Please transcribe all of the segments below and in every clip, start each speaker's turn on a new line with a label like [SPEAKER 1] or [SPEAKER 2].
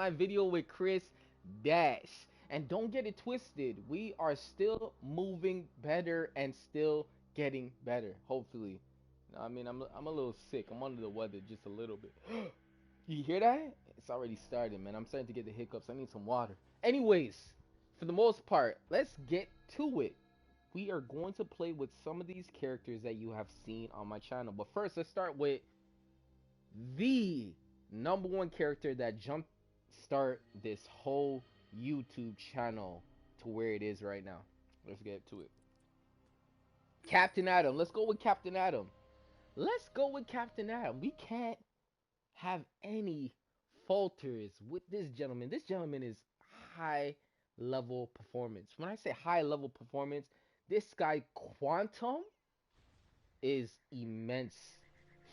[SPEAKER 1] my video with Chris Dash. And don't get it twisted. We are still moving better and still getting better. Hopefully. I mean, I'm a little sick. I'm under the weather just a little bit. You hear that? It's already started, man. I'm starting to get the hiccups. I need some water. Anyways, for the most part, let's get to it. We are going to play with some of these characters that you have seen on my channel. But first, let's start with the number one character that jumped start this whole YouTube channel to where it is right now. Let's get to it. Captain Adam. Let's go with Captain Adam. Let's go with Captain Adam. We can't have any falters with this gentleman. This gentleman is high level performance. When I say high level performance, this guy Quantum is immense.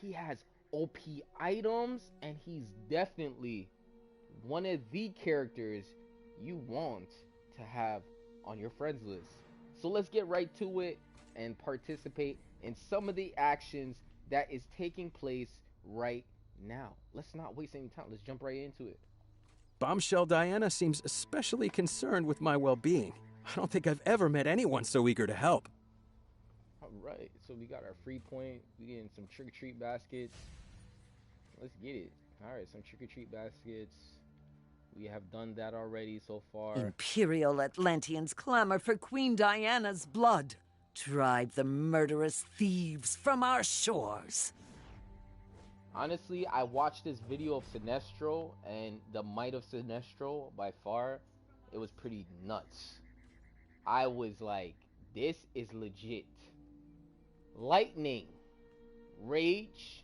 [SPEAKER 1] He has OP items, and he's definitely one of the characters you want to have on your friends list. So let's get right to it and participate in some of the actions that is taking place right now. Let's not waste any time. Let's jump right into it.
[SPEAKER 2] Bombshell Diana seems especially concerned with my well-being. I don't think I've ever met anyone so eager to help.
[SPEAKER 1] Alright, so we got our free point. We getting some trick-or-treat baskets. Let's get it. Alright, some trick-or-treat baskets. We have done that already so far.
[SPEAKER 3] Imperial Atlanteans clamor for Queen Diana's blood. Drive the murderous thieves from our shores.
[SPEAKER 1] Honestly, I watched this video of Sinestro and the might of Sinestro by far. It was pretty nuts. I was like, this is legit. Lightning, Rage,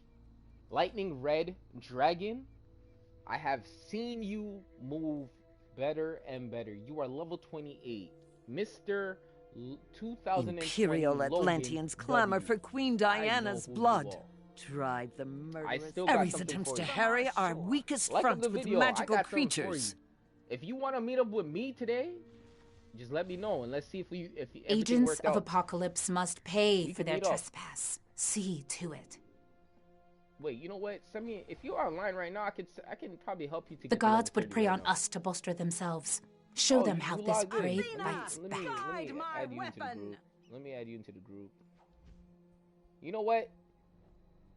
[SPEAKER 1] Lightning Red Dragon. I have seen you move better and better. You are level 28. Mr. 2020
[SPEAKER 3] Imperial Atlanteans clamor for Queen Diana's blood. Drive the murderous. Ares attempts to harry our weakest front with magical creatures.
[SPEAKER 1] If you want to meet up with me today, just let me know and let's see if
[SPEAKER 4] Agents of Apocalypse must pay for their trespass. See to it.
[SPEAKER 1] Wait, you know what? Send me if you're online right now. I can probably help you to.
[SPEAKER 4] The gods would prey on us to bolster themselves. Show them how this prey bites back.
[SPEAKER 1] Let me add you into the group. You know what?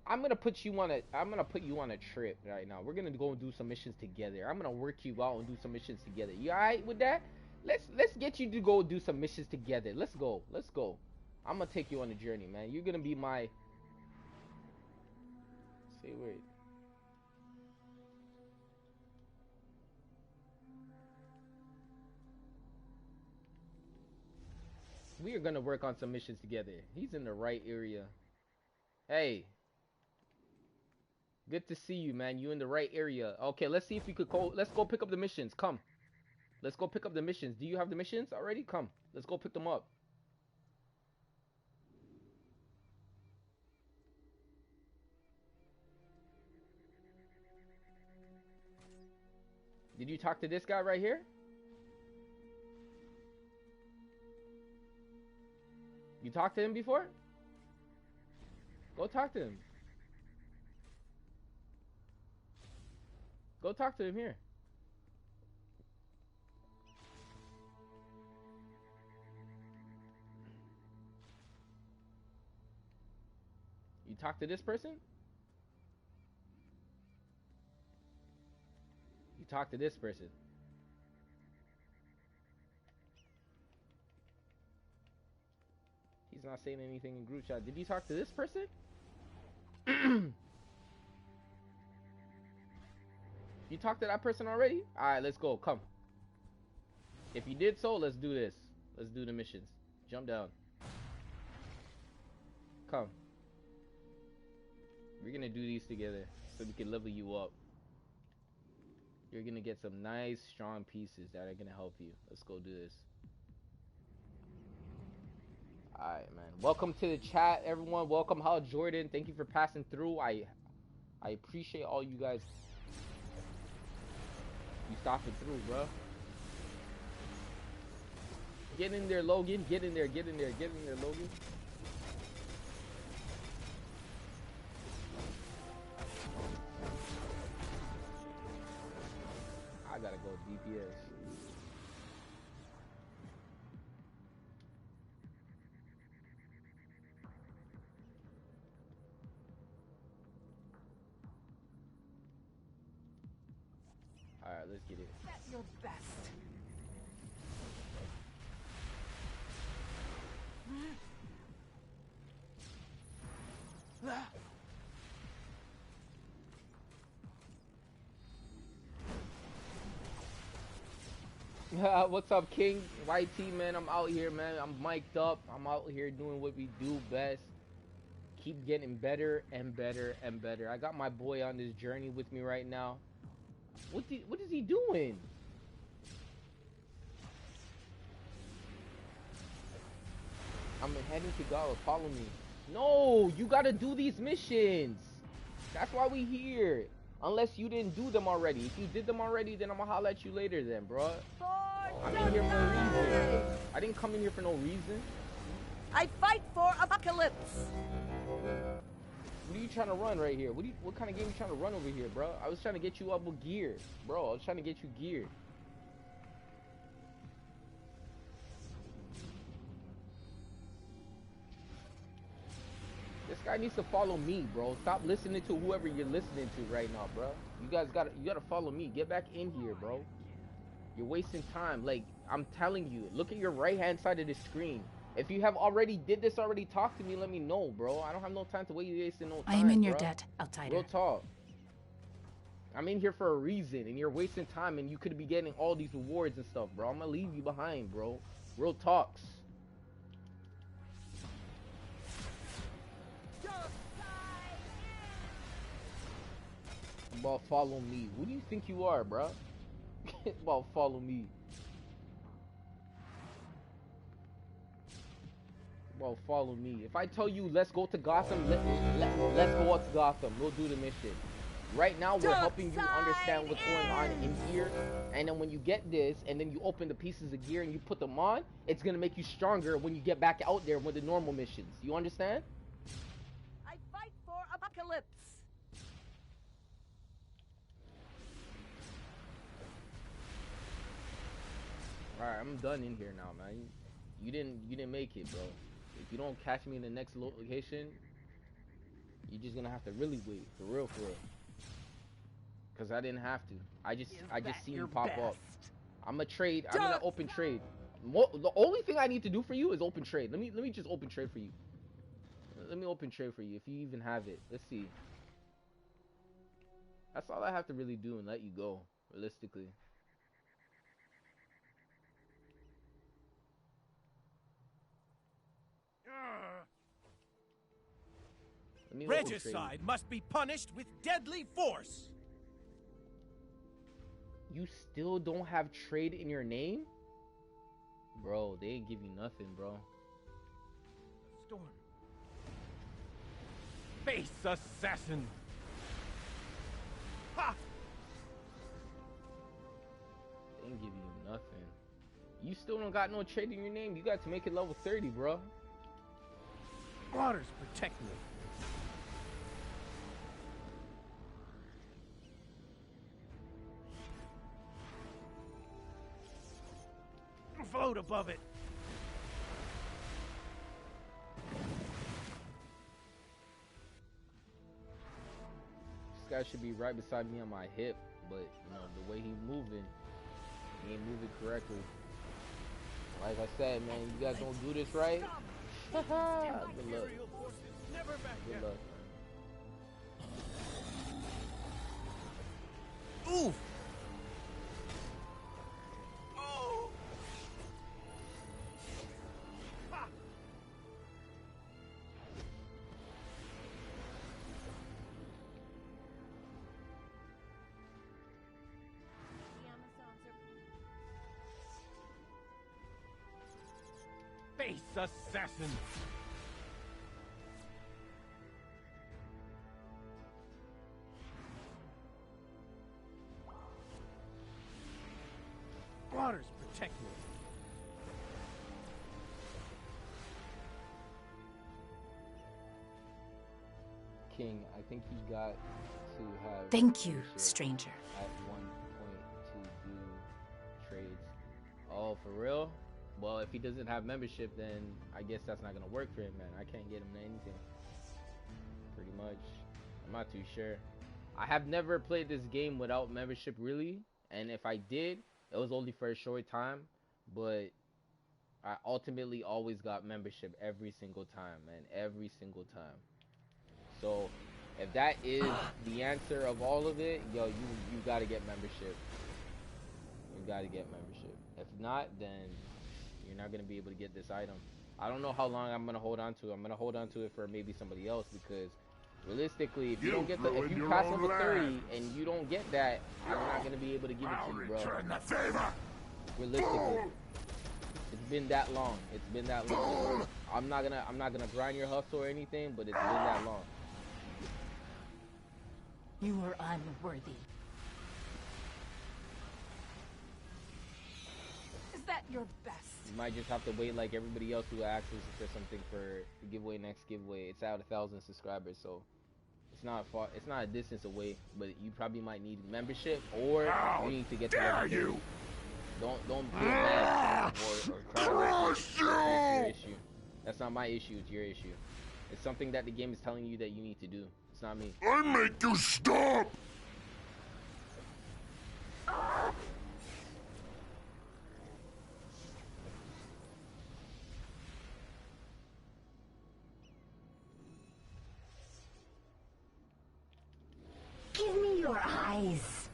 [SPEAKER 1] I'm gonna put you on a trip right now. We're gonna go and do some missions together. I'm gonna work you out and do some missions together. You alright with that? Let's get you to go do some missions together. Let's go. Let's go. I'm gonna take you on a journey, man. You're gonna be my. Say wait. We are gonna work on some missions together. He's in the right area. Hey. Good to see you, man. You in the right area. Okay, let's see if we could go. Let's go pick up the missions. Come. Let's go pick up the missions. Do you have the missions already? Come. Let's go pick them up. Did you talk to this guy right here? You talked to him before? Go talk to him. Go talk to him here. You talk to this person? You talk to this person. He's not saying anything in group chat. Did you talk to this person? You talked to that person already? Alright, let's go. Come. If you did so, let's do this. Let's do the missions. Jump down. Come. We're gonna do these together so we can level you up. You're gonna get some nice, strong pieces that are gonna help you. Let's go do this. Alright, man. Welcome to the chat, everyone. Welcome, Hal Jordan. Thank you for passing through. I appreciate all you guys. You stopping through, bro. Get in there, Logan. Get in there. Get in there. Get in there, Logan. I gotta go DPS. Alright, let's get it.
[SPEAKER 3] At your best.
[SPEAKER 1] What's up, King? YT, man, I'm out here, man. I'm mic'd up. I'm out here doing what we do best. Keep getting better and better and better. I got my boy on this journey with me right now. What is he doing? I'm heading to Gala. Follow me. No, you gotta do these missions. That's why we here. Unless you didn't do them already. If you did them already, then I'm gonna holler at you later then, bro. I'm in here for a reason. I didn't come in here for no reason.
[SPEAKER 3] I fight for apocalypse.
[SPEAKER 1] What are you trying to run right here? What kind of game you trying to run over here, bro? I was trying to get you up with gear. Bro, I was trying to get you geared. This guy needs to follow me, bro. Stop listening to whoever you're listening to right now, bro. You gotta follow me. Get back in here, bro. You're wasting time. Like, I'm telling you, look at your right-hand side of the screen. If you have already talk to me, let me know, bro. I don't have no time to wait wasting no time.
[SPEAKER 4] I am in your
[SPEAKER 1] bro.
[SPEAKER 4] debt, outsider.
[SPEAKER 1] Real talk. I'm in here for a reason, and you're wasting time, and you could be getting all these rewards and stuff, bro. I'm gonna leave you behind, bro. Real talks. About follow me. Who do you think you are, bro? About follow me. Well, follow me. If I tell you let's go to Gotham, let's go out to Gotham. We'll do the mission. Right now, we're helping you understand what's going on in here. And then when you get this, and then you open the pieces of gear and you put them on, it's gonna make you stronger when you get back out there with the normal missions. You understand?
[SPEAKER 3] I fight for apocalypse.
[SPEAKER 1] Alright, I'm done in here now, man. You didn't make it, bro. If you don't catch me in the next location, you're just gonna have to really wait, for real. Cause I didn't have to. I just seen you pop up. I'm gonna open trade. The only thing I need to do for you is open trade. Let me just open trade for you. Let me open trade for you if you even have it. Let's see. That's all I have to really do and let you go, realistically.
[SPEAKER 5] Regicide must be punished with deadly force.
[SPEAKER 1] You still don't have trade in your name? Bro, they ain't give you nothing, bro.
[SPEAKER 5] Storm. Face assassin. Ha!
[SPEAKER 1] They ain't give you nothing. You still don't got no trade in your name. You got to make it level 30, bro.
[SPEAKER 5] Waters protect me. Float above it.
[SPEAKER 1] This guy should be right beside me on my hip, but you know the way he's moving, he ain't moving correctly. Like I said, man, you guys don't do this right. Good luck. Good luck.
[SPEAKER 5] Ooh. Face assassin. Waters protect me.
[SPEAKER 1] King, I think you got to have.
[SPEAKER 4] Thank you, stranger.
[SPEAKER 1] At one point to do Oh, for real? Well, if he doesn't have membership, then I guess that's not gonna work for him, man. I can't get him to anything. Pretty much. I'm not too sure. I have never played this game without membership, really. And if I did, it was only for a short time. But I ultimately always got membership every single time, man. Every single time. So, if that is the answer of all of it, yo, you gotta get membership. You gotta get membership. If not, then you're not gonna be able to get this item. I don't know how long I'm gonna hold on to it. I'm gonna hold on to it for maybe somebody else, because realistically, if you don't get if you pass level 30 and you don't get that, I'm not gonna be able to give it to you, bro. Realistically, it's been that long. It's been that long. I'm not gonna grind your hustle or anything, but it's been that long.
[SPEAKER 4] You are unworthy. Is that your best?
[SPEAKER 1] You might just have to wait like everybody else who asks for something for the giveaway next giveaway. It's out 1,000 subscribers, so it's not far. It's not a distance away, but you probably might need membership, or you need to get the level 30. Don't be mad or cry. That's your issue. That's not my issue. It's your issue. It's something that the game is telling you that you need to do. It's not me.
[SPEAKER 6] I make you stop.
[SPEAKER 4] Give me your eyes.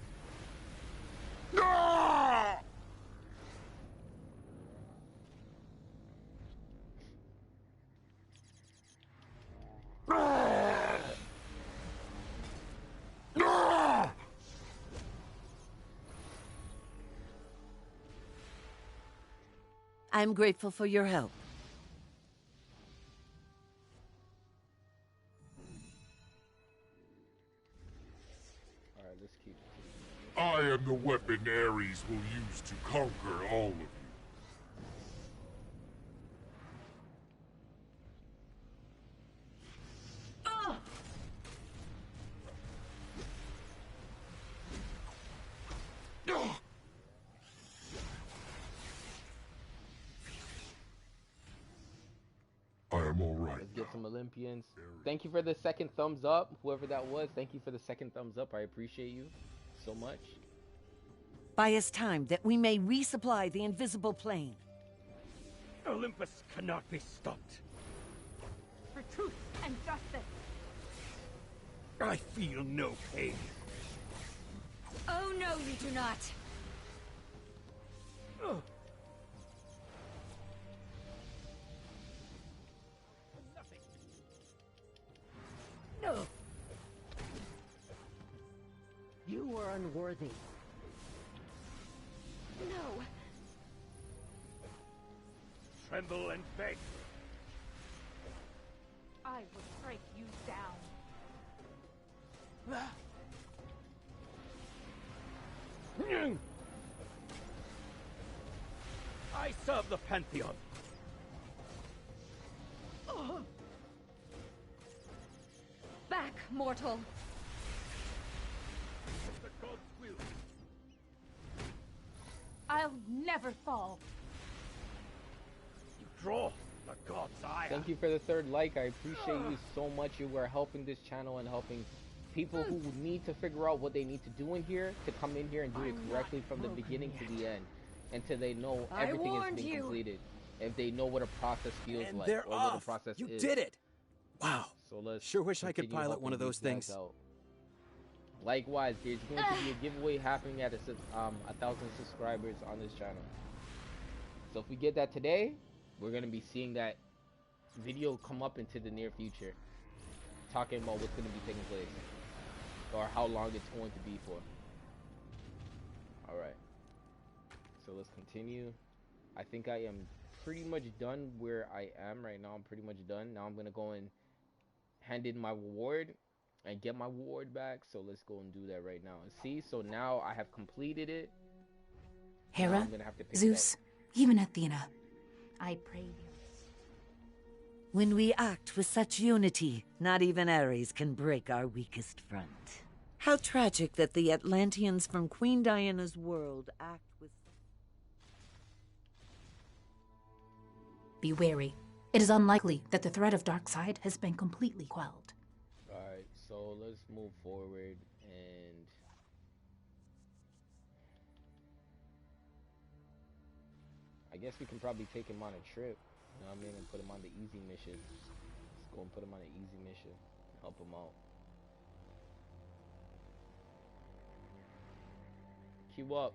[SPEAKER 6] Ah! Ah! Ah!
[SPEAKER 3] I'm grateful for your help.
[SPEAKER 1] Alright, let's keep.
[SPEAKER 6] I am the weapon Ares will use to conquer all of you. I am all right.
[SPEAKER 1] Let's get some Olympians. Thank you for the second thumbs up, whoever that was. Thank you for the second thumbs up. I appreciate you so much.
[SPEAKER 3] Buy us time that we may resupply the invisible plane.
[SPEAKER 5] Olympus cannot be stopped.
[SPEAKER 4] For truth and justice.
[SPEAKER 5] I feel no pain.
[SPEAKER 4] Oh no, you do not.
[SPEAKER 3] No. You were unworthy.
[SPEAKER 4] No.
[SPEAKER 5] Tremble and beg.
[SPEAKER 4] I will strike you down.
[SPEAKER 5] I serve the Pantheon.
[SPEAKER 4] Back, mortal.
[SPEAKER 5] The gods will.
[SPEAKER 4] I'll never fall.
[SPEAKER 5] You draw the god's ire.
[SPEAKER 1] Thank you for the third like. I appreciate you so much. You are helping this channel and helping people who need to figure out what they need to do in here to come in here and do it correctly from the beginning to the end, until they know everything has been completed. If they know what a process feels
[SPEAKER 2] And
[SPEAKER 1] like,
[SPEAKER 2] they're
[SPEAKER 1] or
[SPEAKER 2] off.
[SPEAKER 1] what a process
[SPEAKER 2] You
[SPEAKER 1] is.
[SPEAKER 2] did it. Wow.
[SPEAKER 1] So let's
[SPEAKER 2] Sure wish I could
[SPEAKER 1] continue
[SPEAKER 2] pilot one of
[SPEAKER 1] helping
[SPEAKER 2] those
[SPEAKER 1] these guys
[SPEAKER 2] things.
[SPEAKER 1] out. Likewise, there's going to be a giveaway happening at 1,000 subscribers on this channel. So if we get that today, we're going to be seeing that video come up into the near future, talking about what's going to be taking place, or how long it's going to be for. Alright, so let's continue. I think I am pretty much done where I am right now. I'm pretty much done. Now I'm going to go and hand in my reward and get my reward back. So let's go and do that right now. And see, so now I have completed it.
[SPEAKER 4] Hera,
[SPEAKER 1] I'm gonna have to pick
[SPEAKER 4] Zeus, even Athena, I pray you.
[SPEAKER 3] When we act with such unity, not even Ares can break our weakest front. How tragic that the Atlanteans from Queen Diana's world act with...
[SPEAKER 4] Be wary. It is unlikely that the threat of Darkseid has been completely quelled.
[SPEAKER 1] Alright, so let's move forward and... I guess we can probably take him on a trip, you know what I mean, and put him on the easy mission. Let's go and put him on an easy mission and help him out. Queue up.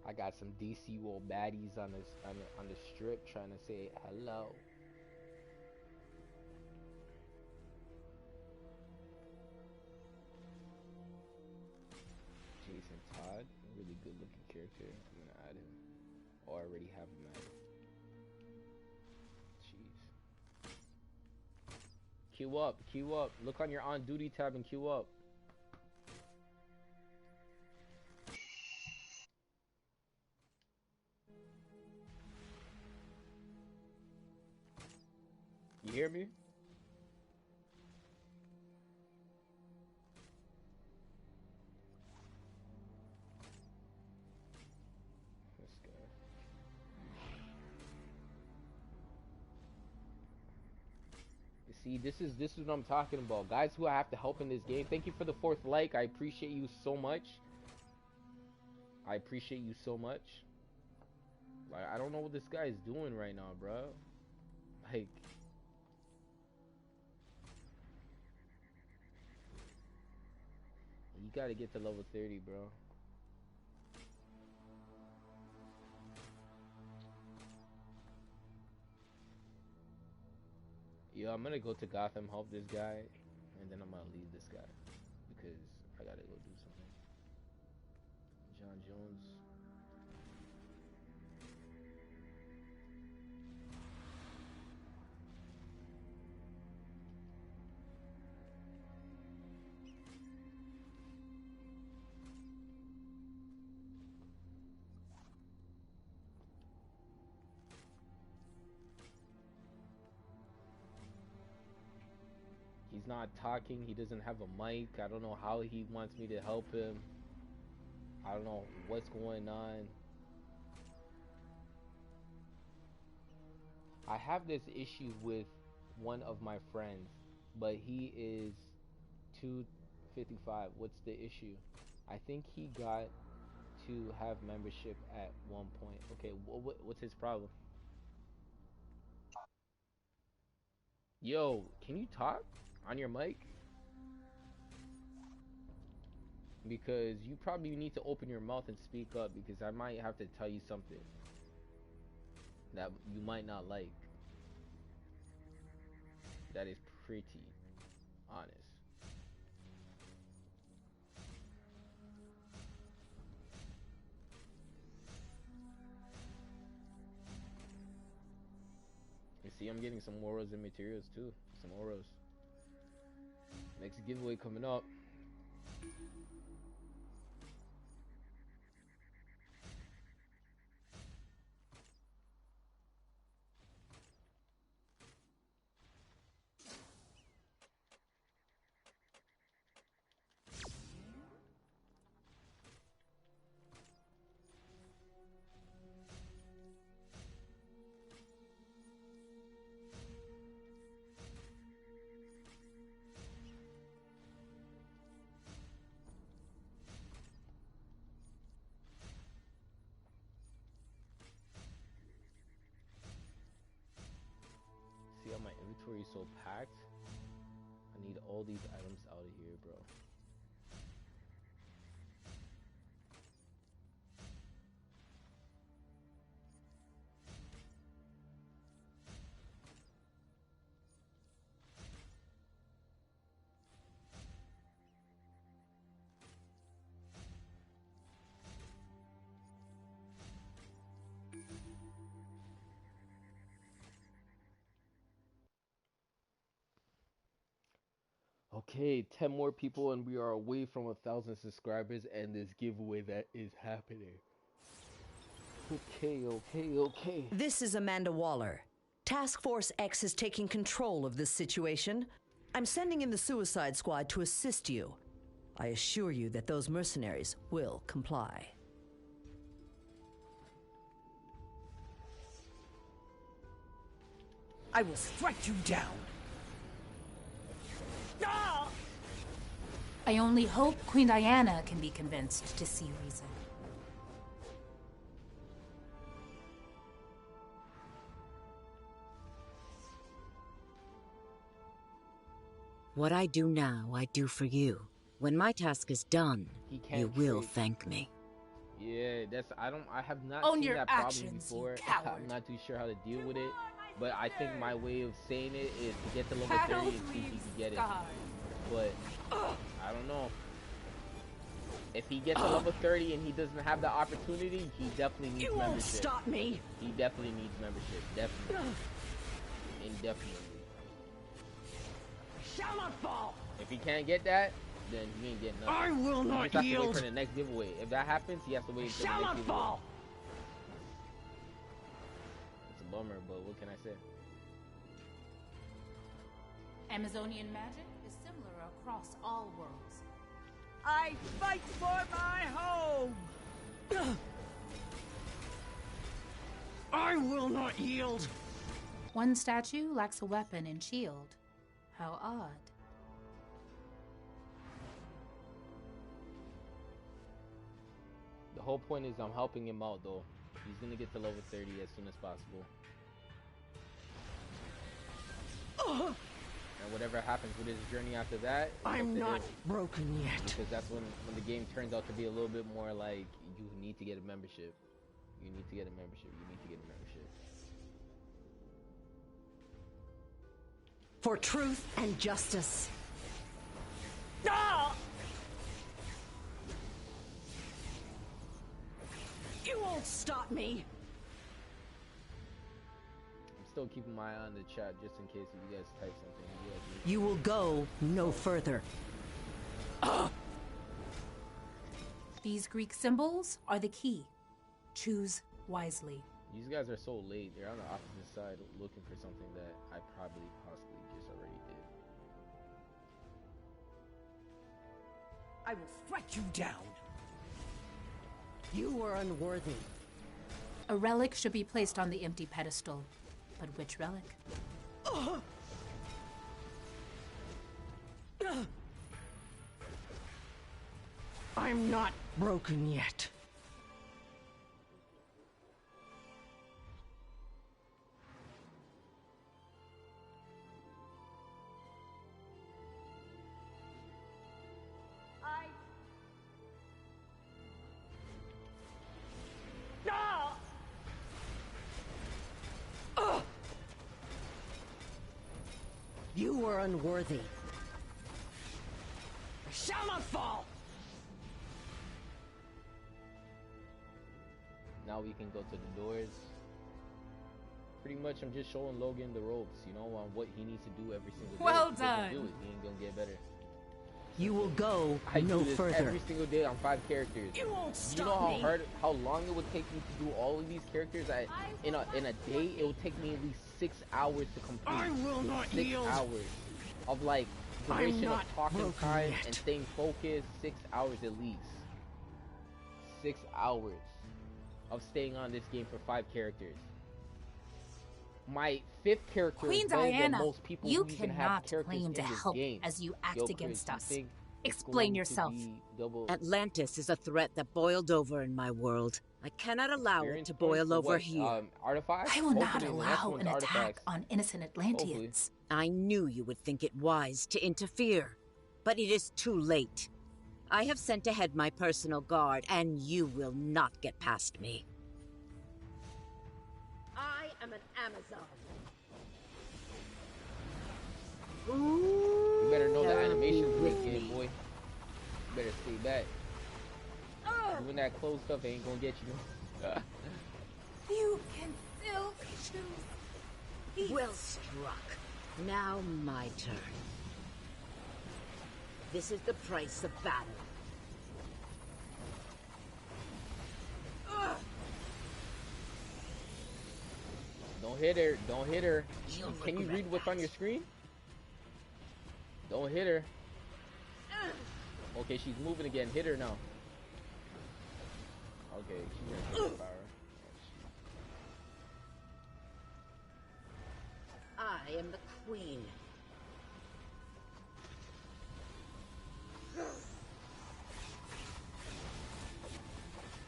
[SPEAKER 1] I got some DCUO baddies on the strip trying to say hello. Jason Todd, really good looking character. I'm gonna add him. Oh, I already have him added. Jeez. Queue up, queue up. Look on your on duty tab and queue up. You hear me? This guy. You see, this is what I'm talking about. Guys who I have to help in this game. Thank you for the 4th like. I appreciate you so much. I appreciate you so much. Like, I don't know what this guy is doing right now, bro. Like, you gotta get to level 30, bro. Yo, I'm gonna go to Gotham, help this guy, and then I'm gonna leave this guy because I gotta go do something. John Jones. He's not talking. He doesn't have a mic. I don't know how he wants me to help him. I don't know what's going on. I have this issue with one of my friends, but he is 255. What's the issue? I think he got to have membership at one point. Okay, what's his problem? Yo, can you talk on your mic? Because you probably need to open your mouth and speak up, because I might have to tell you something that you might not like. That is pretty honest. You see, I'm getting some auras and materials too. Some auras. Next giveaway coming up. See how my inventory is so packed? I need all these items out of here, bro. Okay, 10 more people and we are away from 1,000 subscribers and this giveaway that is happening. Okay.
[SPEAKER 3] This is Amanda Waller. Task Force X is taking control of this situation. I'm sending in the Suicide Squad to assist you. I assure you that those mercenaries will comply. I will strike you down.
[SPEAKER 4] Ah! I only hope Queen Diana can be convinced to see reason.
[SPEAKER 7] What I do now, I do for you. When my task is done, you will thank me.
[SPEAKER 1] Yeah, I have not
[SPEAKER 4] Own
[SPEAKER 1] seen
[SPEAKER 4] your
[SPEAKER 1] that problem
[SPEAKER 4] actions,
[SPEAKER 1] before.
[SPEAKER 4] you coward.
[SPEAKER 1] I'm not too sure how to deal with it, but I think my way of saying it is to get to level 30 and see if he can get it. But I don't know. If he gets to level 30 and he doesn't have the opportunity, he definitely needs membership.
[SPEAKER 3] You won't stop me.
[SPEAKER 1] He definitely needs membership. Definitely. Indefinitely.
[SPEAKER 3] Shall not fall.
[SPEAKER 1] If he can't get that, then he ain't getting nothing.
[SPEAKER 3] I will not
[SPEAKER 1] he just has to
[SPEAKER 3] yield.
[SPEAKER 1] wait for the next giveaway. If that happens, he has to wait until
[SPEAKER 3] Shall
[SPEAKER 1] the
[SPEAKER 3] not
[SPEAKER 1] next giveaway.
[SPEAKER 3] fall.
[SPEAKER 1] It's a bummer, but what can I say?
[SPEAKER 4] Amazonian magic is similar across all worlds.
[SPEAKER 3] I fight for my home. I will not yield.
[SPEAKER 4] One statue lacks a weapon and shield. How odd.
[SPEAKER 1] The whole point is I'm helping him out, though. He's gonna get to level 30 as soon as possible. And whatever happens with his journey after that,
[SPEAKER 3] I'm not broken yet.
[SPEAKER 1] because that's when the game turns out to be a little bit more like you need to get a membership. You need to get a membership. You need to get a membership.
[SPEAKER 3] For truth and justice. Ah! You won't stop me.
[SPEAKER 1] I'm still keeping my eye on the chat just in case if you guys type something.
[SPEAKER 3] You will go no further.
[SPEAKER 4] These Greek symbols are the key. Choose wisely.
[SPEAKER 1] These guys are so late. They're on the opposite side looking for something that I probably possibly just already did.
[SPEAKER 3] I will strike you down. You are unworthy.
[SPEAKER 4] A relic should be placed on the empty pedestal. But which relic?
[SPEAKER 3] I'm not broken yet. You are unworthy. I shall not fall.
[SPEAKER 1] Now we can go to the doors. Pretty much I'm just showing Logan the ropes, you know, on what he needs to do every single day.
[SPEAKER 4] Well
[SPEAKER 1] If he doesn't
[SPEAKER 4] done.
[SPEAKER 1] do it, he ain't gonna get better.
[SPEAKER 3] You will go
[SPEAKER 1] I
[SPEAKER 3] no
[SPEAKER 1] do this
[SPEAKER 3] further.
[SPEAKER 1] every single day on 5 characters.
[SPEAKER 3] You won't
[SPEAKER 1] You know
[SPEAKER 3] stop
[SPEAKER 1] how
[SPEAKER 3] me.
[SPEAKER 1] hard, how long it would take me to do all of these characters? In a day, it would take me at least 6 hours to complete.
[SPEAKER 3] I will not
[SPEAKER 1] 6
[SPEAKER 3] yield.
[SPEAKER 1] hours of like
[SPEAKER 3] I'm
[SPEAKER 1] duration of
[SPEAKER 3] not
[SPEAKER 1] talking
[SPEAKER 3] broken
[SPEAKER 1] time
[SPEAKER 3] yet.
[SPEAKER 1] and staying focused. 6 hours at least. 6 hours of staying on this game for 5 characters. My 5th character
[SPEAKER 4] Queen
[SPEAKER 1] is better than
[SPEAKER 4] Diana,
[SPEAKER 1] most people
[SPEAKER 4] you
[SPEAKER 1] who even have
[SPEAKER 4] cannot
[SPEAKER 1] characters
[SPEAKER 4] claim
[SPEAKER 1] in
[SPEAKER 4] to
[SPEAKER 1] this
[SPEAKER 4] help
[SPEAKER 1] game.
[SPEAKER 4] as you act
[SPEAKER 1] Yo, Chris,
[SPEAKER 4] against
[SPEAKER 1] you
[SPEAKER 4] us.
[SPEAKER 1] think it's
[SPEAKER 4] Explain
[SPEAKER 1] going to
[SPEAKER 4] yourself.
[SPEAKER 1] be double
[SPEAKER 7] Atlantis is a threat that boiled over in my world. I cannot allow it
[SPEAKER 1] experience
[SPEAKER 7] to
[SPEAKER 1] points
[SPEAKER 7] boil
[SPEAKER 1] for
[SPEAKER 7] over
[SPEAKER 1] what?
[SPEAKER 7] here.
[SPEAKER 1] Artifacts?
[SPEAKER 4] I will not
[SPEAKER 1] Hopefully the next
[SPEAKER 4] allow
[SPEAKER 1] one's
[SPEAKER 4] an attack
[SPEAKER 1] artifacts.
[SPEAKER 4] on innocent Atlanteans.
[SPEAKER 7] I knew you would think it wise to interfere, but it is too late. I have sent ahead my personal guard, and you will not get past me.
[SPEAKER 3] I am an Amazon.
[SPEAKER 1] You better know the
[SPEAKER 7] Now
[SPEAKER 1] animations in
[SPEAKER 7] be
[SPEAKER 1] this
[SPEAKER 7] with
[SPEAKER 1] game,
[SPEAKER 7] me.
[SPEAKER 1] boy. You better stay back. Doing that close stuff ain't gonna get you.
[SPEAKER 4] You can still choose.
[SPEAKER 7] Well struck. Now my turn. This is the price of battle.
[SPEAKER 1] hit her. Don't hit her.
[SPEAKER 7] You'll
[SPEAKER 1] Can you
[SPEAKER 7] regret
[SPEAKER 1] read what's
[SPEAKER 7] that.
[SPEAKER 1] on your screen? Don't hit her. Okay, she's moving again. Hit her now. Okay, she's gonna take the power.
[SPEAKER 7] I am the queen.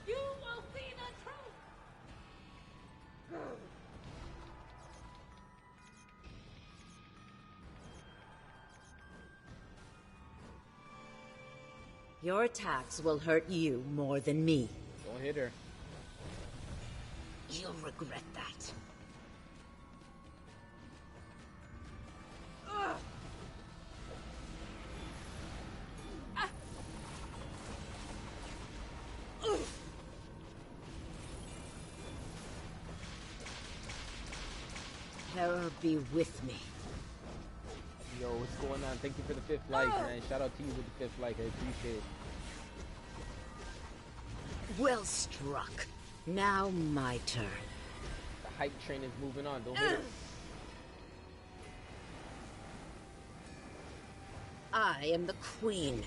[SPEAKER 4] You will see the truth!
[SPEAKER 7] Your attacks will hurt you more than me.
[SPEAKER 1] Don't hit her.
[SPEAKER 7] You'll regret that. Terror be with me.
[SPEAKER 1] Yo, what's going on? Thank you for the 5th like, man. Shout out to you with the 5th like. I appreciate it.
[SPEAKER 7] Well struck. Now my turn.
[SPEAKER 1] The hype train is moving on. Don't hit her.
[SPEAKER 7] I am the queen.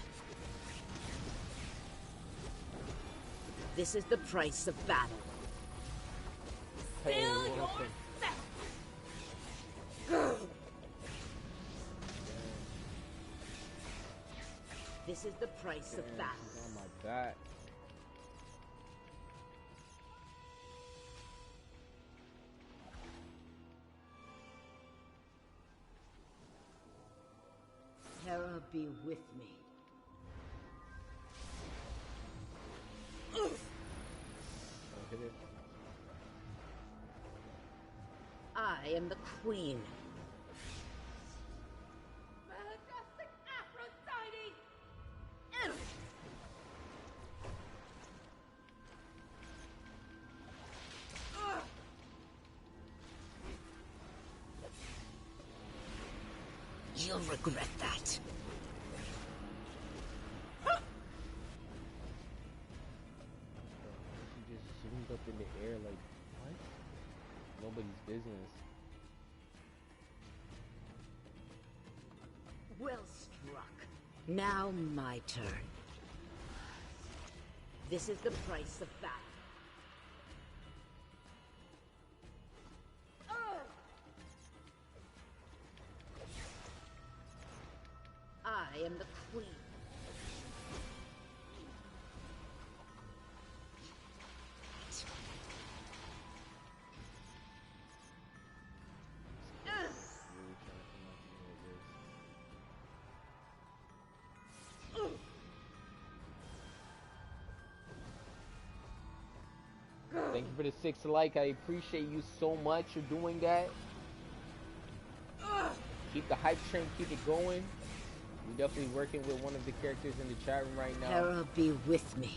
[SPEAKER 7] This is the price of battle.
[SPEAKER 1] Hey,
[SPEAKER 4] Fill
[SPEAKER 1] what
[SPEAKER 4] yourself!
[SPEAKER 1] happened?
[SPEAKER 7] This is the price of battle.
[SPEAKER 1] She's on my back.
[SPEAKER 7] Terror be with me.
[SPEAKER 1] Don't hit it.
[SPEAKER 7] I am the queen.
[SPEAKER 4] Majestic Aphrodite!
[SPEAKER 7] You'll regret that.
[SPEAKER 1] She just zoomed up in the air like, what? Nobody's business.
[SPEAKER 7] Well struck. Now my turn. This is the price of battle. I am the queen.
[SPEAKER 1] Really trying to come out like this. Thank you for the 6 like. I appreciate you so much for doing that. Keep the hype train, keep it going. We're definitely working with one of the characters in the chat room right now,
[SPEAKER 7] Terror be with me.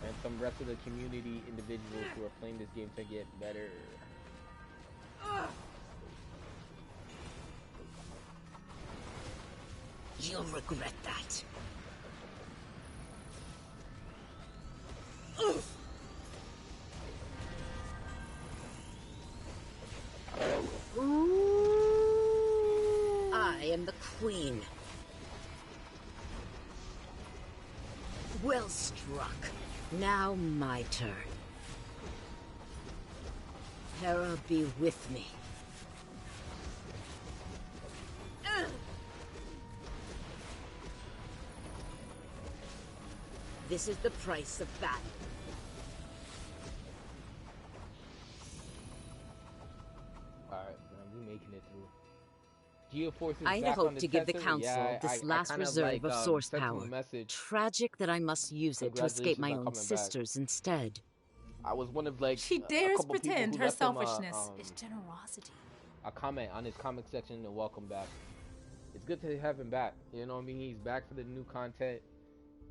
[SPEAKER 1] and some rest of the community individuals who are playing this game to get better.
[SPEAKER 7] You'll regret that. I am the queen. Well struck. Now my turn. Terror be with me. This is the price of battle.
[SPEAKER 1] Alright, man, we making it through. Geoforce is
[SPEAKER 7] I had
[SPEAKER 1] back on
[SPEAKER 7] hoped
[SPEAKER 1] the
[SPEAKER 7] to give the
[SPEAKER 1] tester.
[SPEAKER 7] Council
[SPEAKER 1] Yeah,
[SPEAKER 7] this
[SPEAKER 1] I
[SPEAKER 7] last
[SPEAKER 1] kinda,
[SPEAKER 7] reserve of source
[SPEAKER 1] sent him a
[SPEAKER 7] power.
[SPEAKER 1] message.
[SPEAKER 7] Tragic that I must use it to escape my
[SPEAKER 1] Congratulations on
[SPEAKER 7] own
[SPEAKER 1] coming back.
[SPEAKER 7] sisters instead.
[SPEAKER 1] I was one of like
[SPEAKER 4] She
[SPEAKER 1] a
[SPEAKER 4] dares
[SPEAKER 1] couple people
[SPEAKER 4] pretend
[SPEAKER 1] who
[SPEAKER 4] her
[SPEAKER 1] left him
[SPEAKER 4] selfishness is generosity.
[SPEAKER 1] a comment on his comic section and welcome back. It's good to have him back. You know what I mean? He's back for the new content.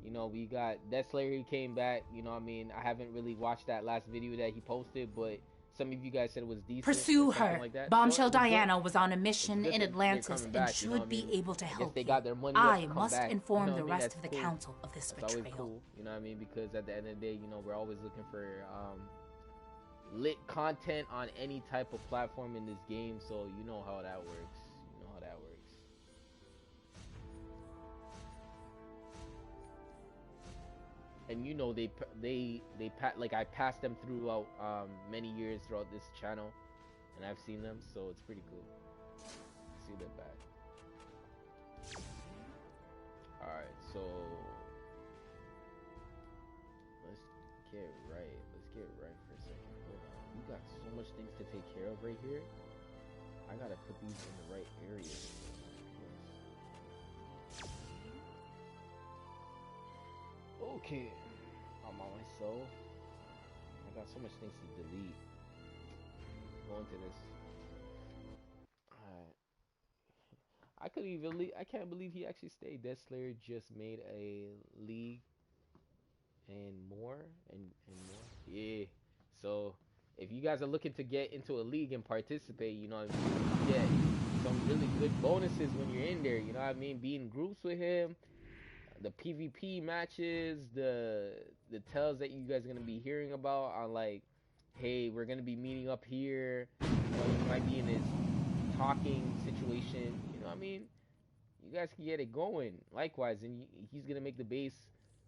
[SPEAKER 1] You know, we got Death Slayer, he came back. You know what I mean? I haven't really watched that last video that he posted, but some of you guys said it was decent.
[SPEAKER 4] Pursue
[SPEAKER 1] or something
[SPEAKER 4] her.
[SPEAKER 1] like that.
[SPEAKER 4] Bombshell
[SPEAKER 1] So, it was good.
[SPEAKER 4] Diana was on a mission
[SPEAKER 1] It's good
[SPEAKER 4] in
[SPEAKER 1] that they're
[SPEAKER 4] Atlantis
[SPEAKER 1] coming
[SPEAKER 4] and
[SPEAKER 1] back, you know what I
[SPEAKER 4] should be
[SPEAKER 1] mean?
[SPEAKER 4] able to
[SPEAKER 1] I guess
[SPEAKER 4] help
[SPEAKER 1] they
[SPEAKER 4] you.
[SPEAKER 1] got their money up
[SPEAKER 4] I
[SPEAKER 1] to come
[SPEAKER 4] must
[SPEAKER 1] back,
[SPEAKER 4] inform
[SPEAKER 1] you know
[SPEAKER 4] the
[SPEAKER 1] what I mean?
[SPEAKER 4] rest
[SPEAKER 1] That's
[SPEAKER 4] of the
[SPEAKER 1] cool.
[SPEAKER 4] council of this
[SPEAKER 1] That's always
[SPEAKER 4] betrayal.
[SPEAKER 1] cool, you know what I mean? Because at the end of the day, you know, we're always looking for lit content on any type of platform in this game, so you know how that works. You know how that works. And you know like I passed them throughout many years throughout this channel, and I've seen them, so it's pretty cool. See them back. All right, so let's get right. Let's get right for a second. Hold on. We got so much things to take care of right here. I gotta put these in the right areas. Okay, I'm on myself. I got so much things to delete. Go into this. Alright. I can't believe he actually stayed. Death Slayer just made a league and more. Yeah. So if you guys are looking to get into a league and participate, you know, you get some really good bonuses when you're in there. You know what I mean? Be in groups with him. The PvP matches, the tells that you guys are gonna be hearing about are like, hey, we're gonna be meeting up here. You know, you might be in this talking situation. You know what I mean? You guys can get it going. Likewise, and he's gonna make the base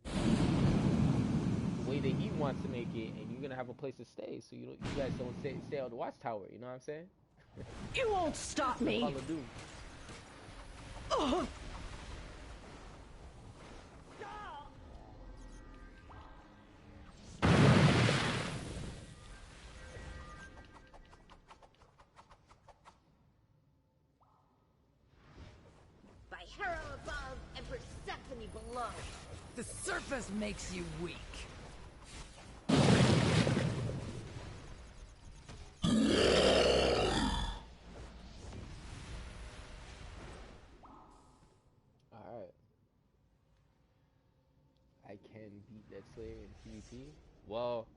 [SPEAKER 1] the way that he wants to make it, and you're gonna have a place to stay. So you guys don't stay on the watchtower. You know what I'm saying?
[SPEAKER 3] You won't stop me.
[SPEAKER 1] Call of Doom.
[SPEAKER 7] Hera above and Persephone below.
[SPEAKER 8] The surface makes you weak.
[SPEAKER 1] Alright. I can beat Death Slayer in PvP. Well,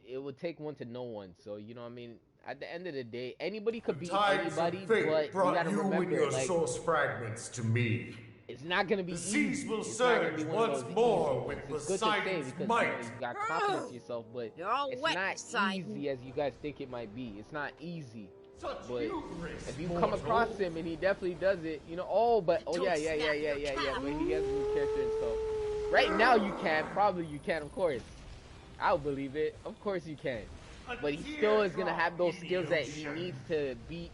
[SPEAKER 1] it would take one to know one, so you know what I mean? At the end of the day, anybody could beat anybody, but you gotta remember,
[SPEAKER 6] and your
[SPEAKER 1] like,
[SPEAKER 6] source fragments to me.
[SPEAKER 1] it's not gonna be
[SPEAKER 6] The
[SPEAKER 1] easy.
[SPEAKER 6] seas will
[SPEAKER 1] It's not gonna be
[SPEAKER 6] surge
[SPEAKER 1] one of
[SPEAKER 6] once
[SPEAKER 1] those
[SPEAKER 6] more
[SPEAKER 1] easy
[SPEAKER 6] with
[SPEAKER 1] ones. It's good to say
[SPEAKER 6] Poseidon's
[SPEAKER 1] because
[SPEAKER 6] might.
[SPEAKER 1] you got confidence in yourself, but
[SPEAKER 7] You're all
[SPEAKER 1] it's
[SPEAKER 7] wet,
[SPEAKER 1] not
[SPEAKER 7] Poseidon.
[SPEAKER 1] easy as you guys think it might be. It's not easy.
[SPEAKER 6] Such
[SPEAKER 1] But
[SPEAKER 6] hubris,
[SPEAKER 1] if you
[SPEAKER 6] mortal.
[SPEAKER 1] come across him and he definitely does it, you know, but
[SPEAKER 7] Don't
[SPEAKER 1] yeah,
[SPEAKER 7] snap your
[SPEAKER 1] but he has a new character and stuff. Right now you can, probably you can, of course. I'll believe it. Of course you can. But he still is gonna have those skills that he needs to beat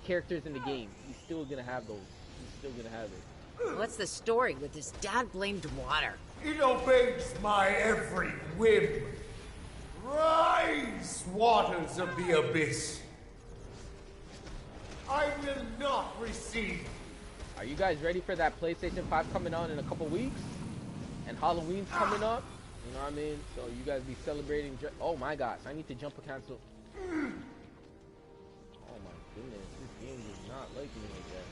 [SPEAKER 1] characters in the game. He's still gonna have those. He's still gonna have it.
[SPEAKER 7] What's the story with this dad-blamed water?
[SPEAKER 6] It obeys my every whim. Rise, waters of the abyss. I will not recede.
[SPEAKER 1] Are you guys ready for that PlayStation 5 coming out in a couple weeks? And Halloween's coming up? You know what I mean? So you guys be celebrating. Oh my gosh, I need to jump a cancel. Oh my goodness, this game does not like me like that.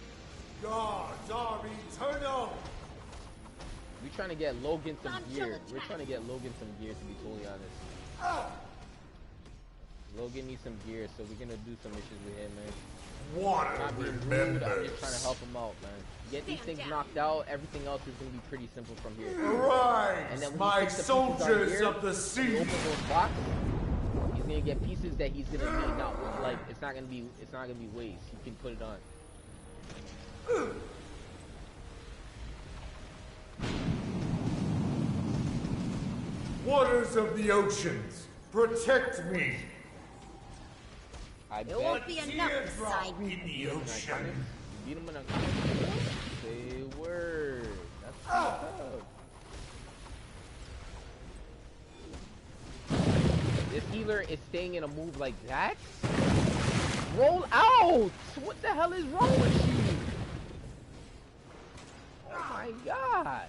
[SPEAKER 6] Gods are eternal.
[SPEAKER 1] We're trying to get Logan some gear. We're trying to get Logan some gear, to be totally honest. Logan needs some gear, so we're gonna do some issues with him, man.
[SPEAKER 6] Water
[SPEAKER 1] Not being rude, I'm just trying to help him out, man. Get these things knocked out, everything else is gonna be pretty simple from here.
[SPEAKER 6] Arise,
[SPEAKER 1] And then when
[SPEAKER 6] my
[SPEAKER 1] he puts the pieces on
[SPEAKER 6] soldiers
[SPEAKER 1] here,
[SPEAKER 6] of the
[SPEAKER 1] and
[SPEAKER 6] sea.
[SPEAKER 1] open those boxes, he's gonna get pieces that he's gonna need. Not like it's not gonna be waste. He can put it on.
[SPEAKER 6] Waters of the oceans, protect me.
[SPEAKER 1] I
[SPEAKER 7] It
[SPEAKER 1] bet.
[SPEAKER 7] won't be enough,
[SPEAKER 6] Teardrop
[SPEAKER 7] Poseidon.
[SPEAKER 6] in the ocean.
[SPEAKER 1] Beat him in a say word. That's what's up. This healer is staying in a move like that? Roll out! What the hell is wrong with you? Oh my gosh.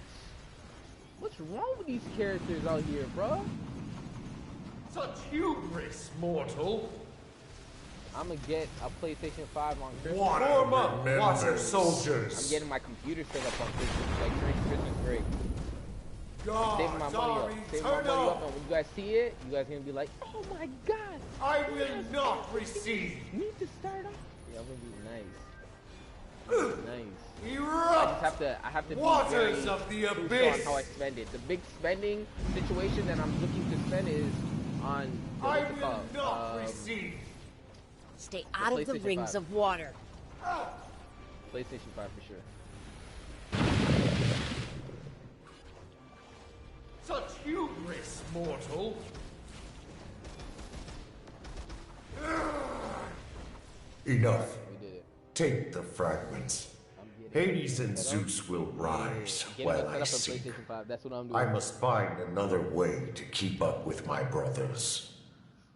[SPEAKER 1] What's wrong with these characters out here, bro?
[SPEAKER 6] Such hubris, mortal.
[SPEAKER 1] I'm gonna get a PlayStation 5 on Christmas.
[SPEAKER 6] Warm up, water soldiers.
[SPEAKER 1] I'm getting my computer set up on Christmas, like during Christmas break. Saving my
[SPEAKER 6] Gods
[SPEAKER 1] money
[SPEAKER 6] are
[SPEAKER 1] up. Saving my money
[SPEAKER 6] eternal.
[SPEAKER 1] up, and when you guys see it, you guys gonna be like, oh my god.
[SPEAKER 6] I will not recede.
[SPEAKER 1] You need to start off. Yeah, I'm gonna be nice. Nice.
[SPEAKER 6] Erupt.
[SPEAKER 1] I have to be
[SPEAKER 6] Waters
[SPEAKER 1] very
[SPEAKER 6] of the
[SPEAKER 1] crucial
[SPEAKER 6] abyss.
[SPEAKER 1] on how I spend it. The big spending situation that I'm looking to spend is on the,
[SPEAKER 5] I
[SPEAKER 1] what's it
[SPEAKER 5] will
[SPEAKER 1] called?
[SPEAKER 5] not recede.
[SPEAKER 7] Stay out of the
[SPEAKER 1] PlayStation
[SPEAKER 7] rings
[SPEAKER 1] 5.
[SPEAKER 7] of water.
[SPEAKER 1] PlayStation 5 for sure.
[SPEAKER 5] Such hubris, mortal.
[SPEAKER 6] Enough.
[SPEAKER 1] We did it.
[SPEAKER 6] Take the fragments. Hades and Zeus will rise while I seek.
[SPEAKER 1] PlayStation 5. That's what I'm doing.
[SPEAKER 6] I must find another way to keep up with my brothers.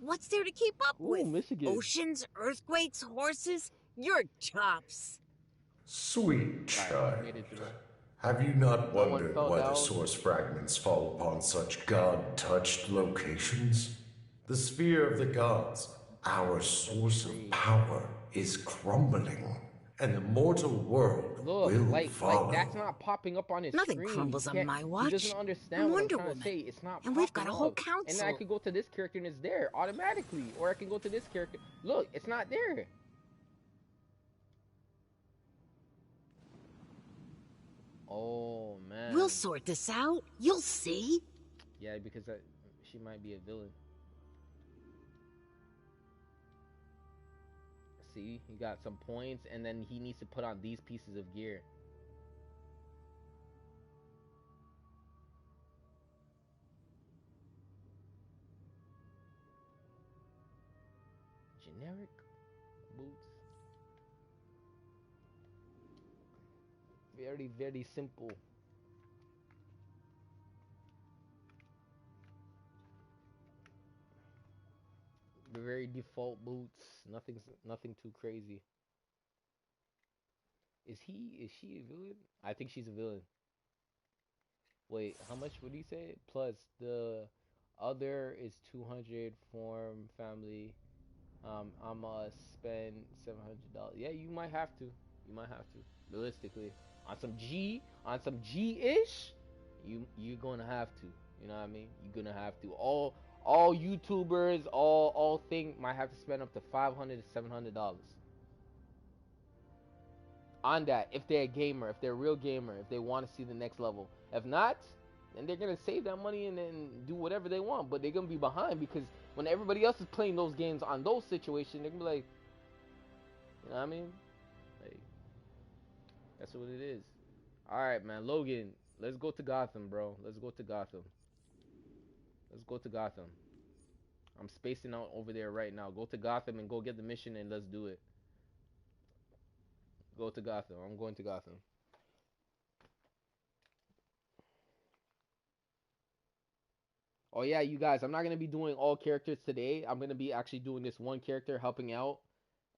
[SPEAKER 7] What's there to keep up
[SPEAKER 1] Ooh,
[SPEAKER 7] with?
[SPEAKER 1] Michigan.
[SPEAKER 7] Oceans, earthquakes, horses? You're tops.
[SPEAKER 6] Sweet child,
[SPEAKER 1] made it through.
[SPEAKER 6] have you not
[SPEAKER 1] No one
[SPEAKER 6] wondered
[SPEAKER 1] fell
[SPEAKER 6] why
[SPEAKER 1] down.
[SPEAKER 6] the source fragments fall upon such god-touched locations? The sphere of the gods, our source of power, is crumbling, and the mortal world
[SPEAKER 1] Look,
[SPEAKER 6] will
[SPEAKER 1] like
[SPEAKER 6] follow.
[SPEAKER 1] that's not popping up on his
[SPEAKER 7] Nothing
[SPEAKER 1] screen.
[SPEAKER 7] crumbles
[SPEAKER 1] He
[SPEAKER 7] on
[SPEAKER 1] can't-
[SPEAKER 7] my
[SPEAKER 1] He
[SPEAKER 7] watch.
[SPEAKER 1] doesn't understand
[SPEAKER 7] I'm
[SPEAKER 1] what
[SPEAKER 7] Wonder
[SPEAKER 1] I'm trying
[SPEAKER 7] Woman.
[SPEAKER 1] to say. It's not
[SPEAKER 7] And we've got
[SPEAKER 1] popping
[SPEAKER 7] a whole
[SPEAKER 1] up.
[SPEAKER 7] council.
[SPEAKER 1] And I could go to this character and it's there automatically. Or I can go to this character. Look, it's not there. Oh, man.
[SPEAKER 7] We'll sort this out. You'll see.
[SPEAKER 1] Yeah, because she might be a villain. See, he got some points, and then he needs to put on these pieces of gear. Generic boots. Very, very simple. Very default boots. Nothing too crazy. Is she a villain? I think she's a villain. Wait, how much would he say? Plus the other is 200 form family. I'ma spend $700. Yeah, you might have to. You might have to. Realistically, on some G-ish, you're gonna have to. You know what I mean? You're gonna have to. All YouTubers, all thing might have to spend up to $500 to $700 on that. If they're a gamer, if they're a real gamer, if they want to see the next level. If not, then they're gonna save that money and then do whatever they want. But they're gonna be behind because when everybody else is playing those games on those situations, they're gonna be like, you know what I mean? Like, that's what it is. All right, man, Logan, let's go to Gotham, bro. Let's go to Gotham. Let's go to Gotham. I'm spacing out over there right now. Go to Gotham and go get the mission and let's do it. Go to Gotham. I'm going to Gotham. Oh yeah, you guys, I'm not gonna be doing all characters today. I'm gonna be actually doing this one character helping out.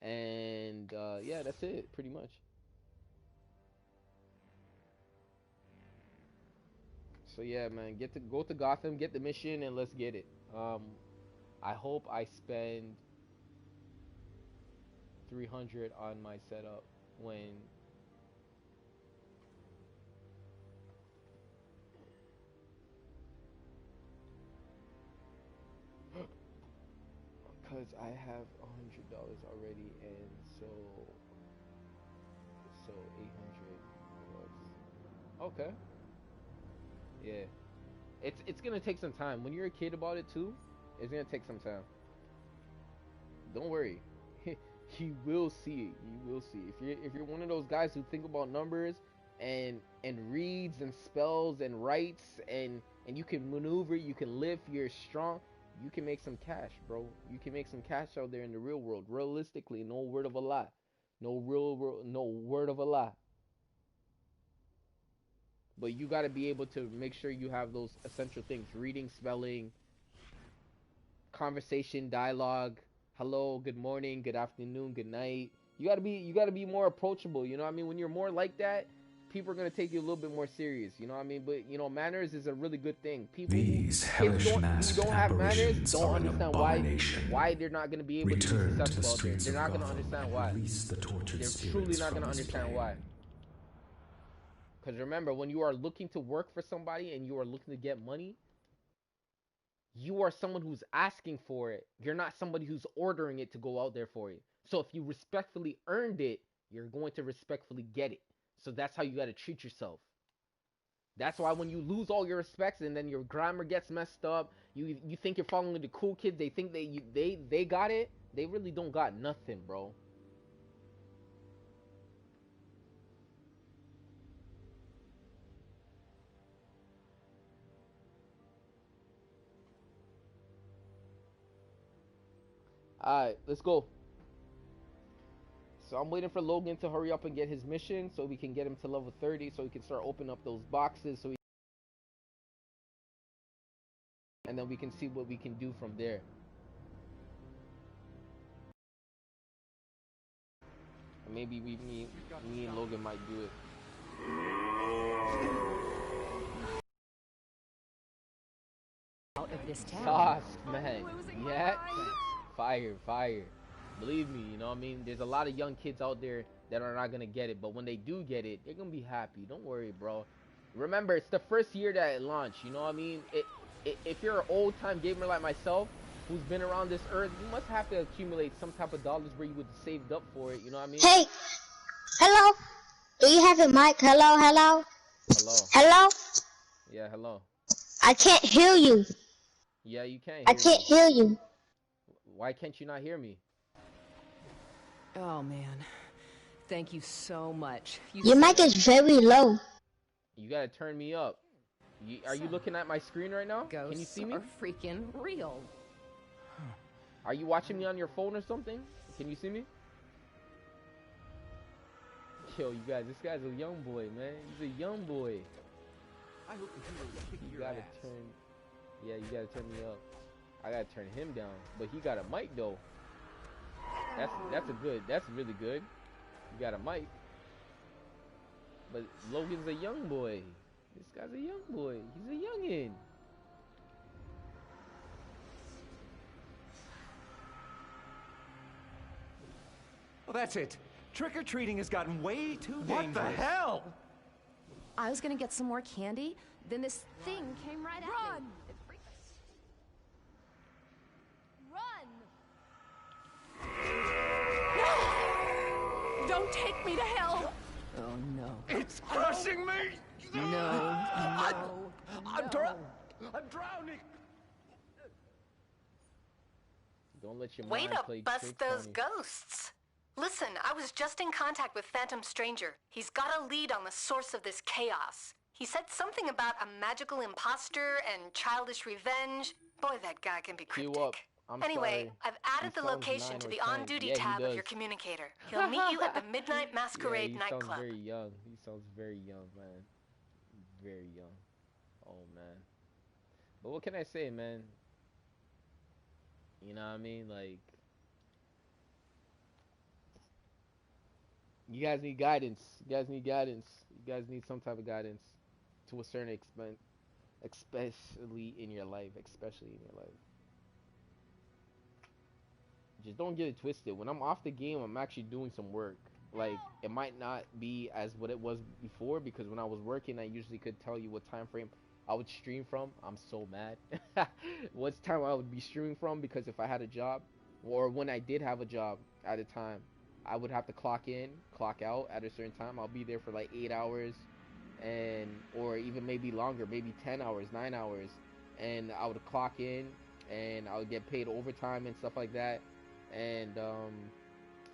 [SPEAKER 1] And yeah, that's it, pretty much. So yeah, man, go to Gotham, get the mission, and let's get it. I hope I spend 300 on my setup when because I have $100 already, and so 800 plus. Okay. Yeah. It's gonna take some time. When you're a kid about it too, it's gonna take some time. Don't worry. You will see it. You will see. If you're one of those guys who think about numbers and reads and spells and writes and you can maneuver, you can lift, you're strong, you can make some cash, bro. You can make some cash out there in the real world. Realistically, no word of a lie. No word of a lie. But you got to be able to make sure you have those essential things: reading, spelling, conversation, dialogue. Hello, good morning, good afternoon, good night. You gotta be more approachable. You know what I mean? When you're more like that, people are gonna take you a little bit more serious. You know what I mean? But you know, manners is a really good thing. People
[SPEAKER 9] These
[SPEAKER 1] who
[SPEAKER 9] hellish masked
[SPEAKER 1] don't have manners
[SPEAKER 9] apparitions
[SPEAKER 1] don't
[SPEAKER 9] are an
[SPEAKER 1] understand
[SPEAKER 9] abomination.
[SPEAKER 1] why they're not gonna be able to be
[SPEAKER 9] Return to the
[SPEAKER 1] successful out there.
[SPEAKER 9] streets
[SPEAKER 1] They're
[SPEAKER 9] of
[SPEAKER 1] not gonna
[SPEAKER 9] Gotham
[SPEAKER 1] understand
[SPEAKER 9] and
[SPEAKER 1] why.
[SPEAKER 9] release the tortured
[SPEAKER 1] They're
[SPEAKER 9] spirits
[SPEAKER 1] truly not
[SPEAKER 9] from
[SPEAKER 1] gonna
[SPEAKER 9] this
[SPEAKER 1] understand
[SPEAKER 9] plane.
[SPEAKER 1] why. Because remember, when you are looking to work for somebody and you are looking to get money, you are someone who's asking for it. You're not somebody who's ordering it to go out there for you. So if you respectfully earned it, you're going to respectfully get it. So that's how you got to treat yourself. That's why when you lose all your respects and then your grammar gets messed up, you think you're following the cool kids. They think they got it. They really don't got nothing, bro. Alright, let's go. So I'm waiting for Logan to hurry up and get his mission so we can get him to level 30 so he can start opening up those boxes and then we can see what we can do from there. Maybe me and Logan might do it.
[SPEAKER 9] Out of this town.
[SPEAKER 1] Sauce, man. Yeah. Fire. Believe me, you know what I mean? There's a lot of young kids out there that are not gonna get it, but when they do get it, they're gonna be happy. Don't worry, bro. Remember, it's the first year that it launched, you know what I mean? If you're an old-time gamer like myself, who's been around this earth, you must have to accumulate some type of dollars where you would have saved up for it, you know what I mean?
[SPEAKER 10] Hey! Hello? Do you have a mic? Hello?
[SPEAKER 1] Hello?
[SPEAKER 10] Hello?
[SPEAKER 1] Yeah, hello.
[SPEAKER 10] I can't hear you.
[SPEAKER 1] Yeah, you can hear
[SPEAKER 10] I can't hear you.
[SPEAKER 1] Why can't you not hear me?
[SPEAKER 9] Oh, man. Thank you so much.
[SPEAKER 10] Your mic is very low.
[SPEAKER 1] You gotta turn me up. Are you looking at my screen right now?
[SPEAKER 9] Ghosts
[SPEAKER 1] Can you see me?
[SPEAKER 9] are freaking real.
[SPEAKER 1] Are you watching me on your phone or something? Can you see me? Yo, you guys, this guy's a young boy, man. He's a young boy.
[SPEAKER 2] I hope the hero will kick
[SPEAKER 1] You
[SPEAKER 2] your
[SPEAKER 1] gotta
[SPEAKER 2] ass.
[SPEAKER 1] turn. Yeah, you gotta turn me up. I gotta turn him down, but he got a mic though. That's really good. You got a mic. But Logan's a young boy. This guy's a young boy. He's a youngin'.
[SPEAKER 11] Well, that's it. Trick-or-treating has gotten way too dangerous.
[SPEAKER 5] What the hell?
[SPEAKER 12] I was gonna get some more candy, then this thing came right at me. It freaked me. Run! No! Don't take me to hell!
[SPEAKER 9] Oh, no.
[SPEAKER 5] It's crushing me!
[SPEAKER 9] No.
[SPEAKER 5] I'm drowning!
[SPEAKER 1] Don't let your
[SPEAKER 13] Way
[SPEAKER 1] mind
[SPEAKER 13] to
[SPEAKER 1] play
[SPEAKER 13] bust
[SPEAKER 1] tricks
[SPEAKER 13] those
[SPEAKER 1] on you.
[SPEAKER 13] ghosts. Listen, I was just in contact with Phantom Stranger. He's got a lead on the source of this chaos. He said something about a magical imposter and childish revenge. Boy, that guy can be
[SPEAKER 1] Queue
[SPEAKER 13] cryptic.
[SPEAKER 1] up. I'm
[SPEAKER 13] Anyway,
[SPEAKER 1] sorry.
[SPEAKER 13] I've added
[SPEAKER 1] He
[SPEAKER 13] the
[SPEAKER 1] sounds
[SPEAKER 13] location
[SPEAKER 1] 9
[SPEAKER 13] to
[SPEAKER 1] or
[SPEAKER 13] the
[SPEAKER 1] 10.
[SPEAKER 13] on-duty
[SPEAKER 1] Yeah, he
[SPEAKER 13] tab of
[SPEAKER 1] does.
[SPEAKER 13] your communicator. He'll meet you at the Midnight Masquerade
[SPEAKER 1] Yeah, he
[SPEAKER 13] nightclub.
[SPEAKER 1] sounds very young. He sounds very young, man. Very young. Oh, man. But what can I say, man? You know what I mean? Like, you guys need guidance. You guys need guidance. You guys need some type of guidance to a certain extent, especially in your life. Especially in your life. Just don't get it twisted. When I'm off the game, I'm actually doing some work. Like, it might not be as what it was before, because when I was working, I usually could tell you what time frame I would stream from. I'm so mad. What time I would be streaming from, because if I had a job, or when I did have a job at a time, I would have to clock in, clock out at a certain time. I'll be there for like 8 hours, and or even maybe longer, maybe 10 hours, 9 hours, and I would clock in, and I would get paid overtime and stuff like that. And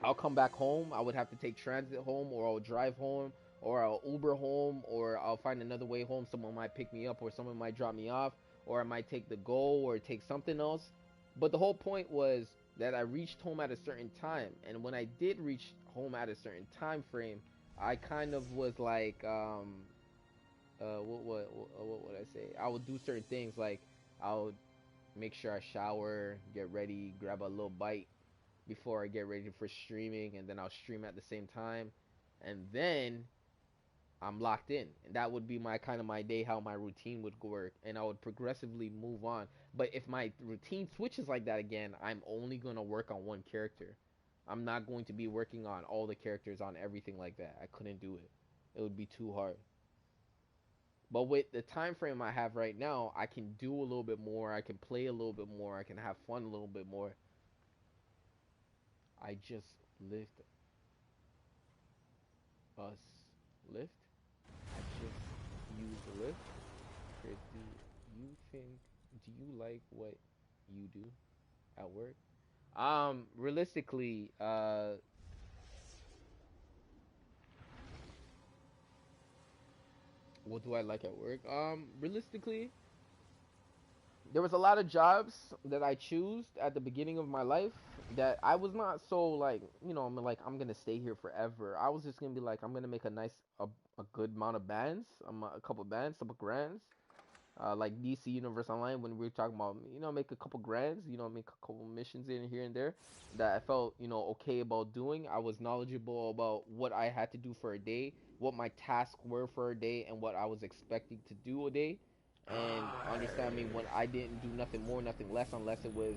[SPEAKER 1] I'll come back home. I would have to take transit home, or I'll drive home, or I'll Uber home, or I'll find another way home. Someone might pick me up, or someone might drop me off, or I might take the Go, or take something else. But the whole point was that I reached home at a certain time, and when I did reach home at a certain time frame, I kind of was like, what would I say? I would do certain things, like I would make sure I shower, get ready, grab a little bite before I get ready for streaming, and then I'll stream at the same time, and then I'm locked in. And that would be my kind of my day, how my routine would work, and I would progressively move on. But if my routine switches like that again, I'm only going to work on one character. I'm not going to be working on all the characters on everything like that. I couldn't do it. It would be too hard. But with the time frame I have right now, I can do a little bit more, I can play a little bit more, I can have fun a little bit more. I just lift us. Lift? I just use the lift? Chris, do you like what you do at work? Realistically, what do I like at work? Realistically, there was a lot of jobs that I chose at the beginning of my life that I was not so like, I'm like I'm gonna stay here forever. I was just gonna be like I'm gonna make a good amount of bands, a couple bands, couple grands, like DC Universe Online when we were talking about, make a couple grands, make a couple missions in here and there that I felt, okay about doing. I was knowledgeable about what I had to do for a day, what my tasks were for a day, and what I was expecting to do a day, and understand me when I didn't do nothing more, nothing less, unless it was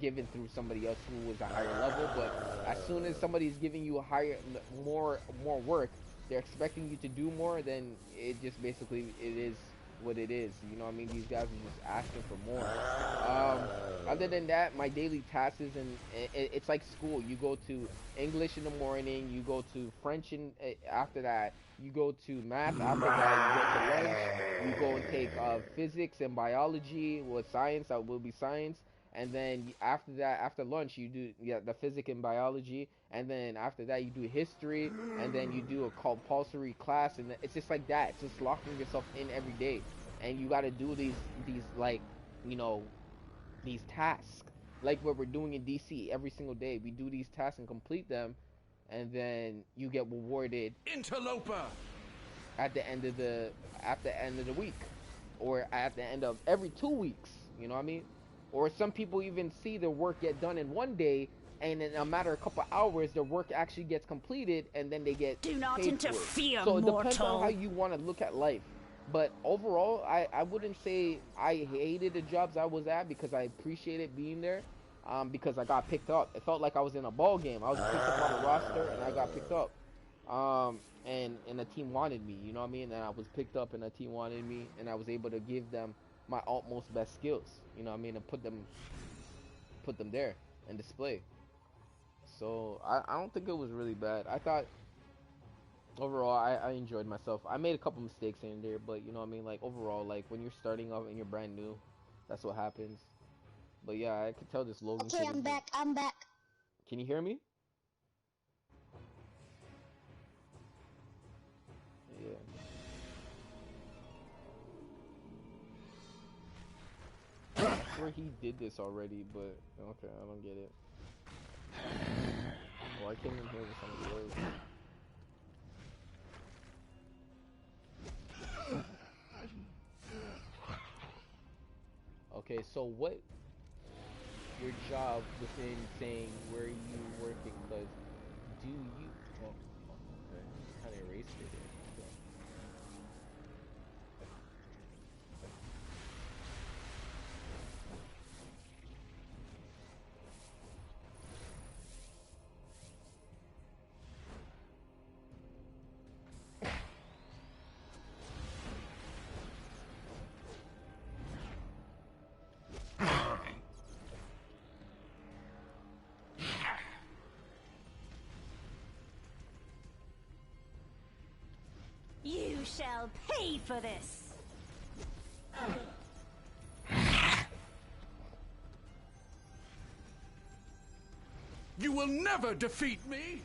[SPEAKER 1] given through somebody else who was a higher level. But as soon as somebody's giving you a higher, more work, they're expecting you to do more, then it just basically it is what it is. You know what I mean? These guys are just asking for more. Other than that, my daily tasks is it's like school. You go to English in the morning, you go to French after that, you go to math after that, you go to lunch, you go and take physics and biology with science, that will be science. And then after that, after lunch, you do the physics and biology, and then after that you do history, and then you do a compulsory class, and it's just like that. It's just locking yourself in every day, and you got to do these like, these tasks, like what we're doing in DC every single day. We do these tasks and complete them, and then you get rewarded
[SPEAKER 5] Interloper
[SPEAKER 1] at the end of the week, or at the end of every 2 weeks. You know what I mean? Or some people even see their work get done in one day, and in a matter of a couple hours, their work actually gets completed, and then they get
[SPEAKER 7] Do not
[SPEAKER 1] paid
[SPEAKER 7] interfere,
[SPEAKER 1] for it. So it
[SPEAKER 7] mortal.
[SPEAKER 1] depends on how you want to look at life. But overall, I wouldn't say I hated the jobs I was at, because I appreciated being there, because I got picked up. It felt like I was in a ball game. I was picked up on the roster, and I got picked up. And the team wanted me, you know what I mean? And I was picked up, and the team wanted me, and I was able to give them my utmost best skills, you know what I mean, and put them there and display. So I don't think it was really bad. I thought overall I enjoyed myself. I made a couple mistakes in there, but you know what I mean, like overall, like when you're starting off and you're brand new, that's what happens. But yeah, I could tell this Logan
[SPEAKER 10] Okay,
[SPEAKER 1] kid
[SPEAKER 10] I'm back. I'm back.
[SPEAKER 1] Can you hear me? Yeah. I swear he did this already, but okay, I don't get it. Oh, I can't even hear some of the words. Okay, so what your job within saying where you working? Cause do you? Oh, okay, kind of erased it. Okay.
[SPEAKER 14] You shall pay for this!
[SPEAKER 5] You will never defeat me!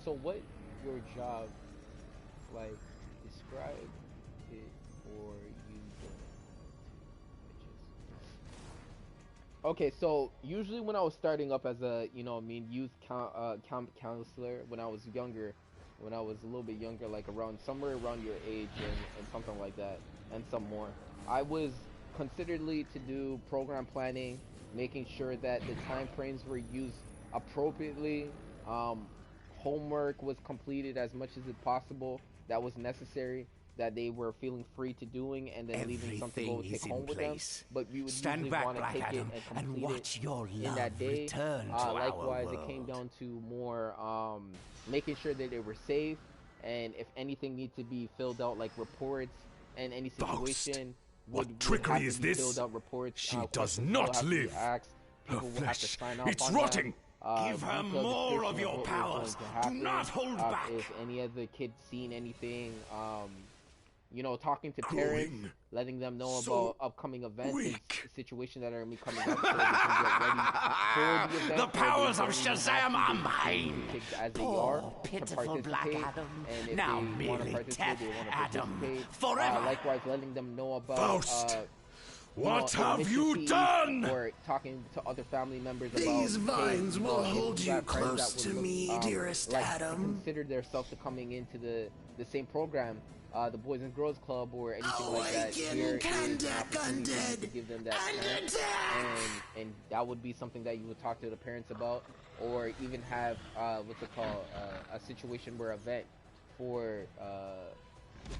[SPEAKER 1] So what your job, like, describe it, or you don't want to? Okay, so usually when I was starting up as a, youth camp counselor, when I was younger, when I was a little bit younger, like somewhere around your age, and something like that, and some more, I was consideredly to do program planning, making sure that the time frames were used appropriately. Homework was completed as much as it possible that was necessary, that they were feeling free to doing, and then leaving something to go take home with them. But we would usually want to take it and complete it in that day. Likewise, it came down to more making sure that they were safe, and if anything needs to be filled out, like reports and any situation
[SPEAKER 5] what trickery is this?
[SPEAKER 1] Filled out reports.
[SPEAKER 5] She does not live. Her flesh, it's rotting. Give her more of your powers. Do not hold back.
[SPEAKER 1] If any other kid seen anything, you know, talking to parents, letting them know about upcoming events and situations that are going to be coming up, so they can get ready for the event.
[SPEAKER 5] The powers of Shazam are mine.
[SPEAKER 1] Poor
[SPEAKER 5] pitiful Black Adam. Now merely death, Adam. Forever.
[SPEAKER 1] Likewise, letting them know about
[SPEAKER 5] Faust. What have you done?
[SPEAKER 1] Or talking to other family members about
[SPEAKER 15] these vines will hold you close to me, dearest Adam.
[SPEAKER 1] Consider themselves to coming into the same program, the Boys and Girls Club or anything like that. Here is an opportunity to give them that chance, and that would be something that you would talk to the parents about, or even have what's it called, a situation where event for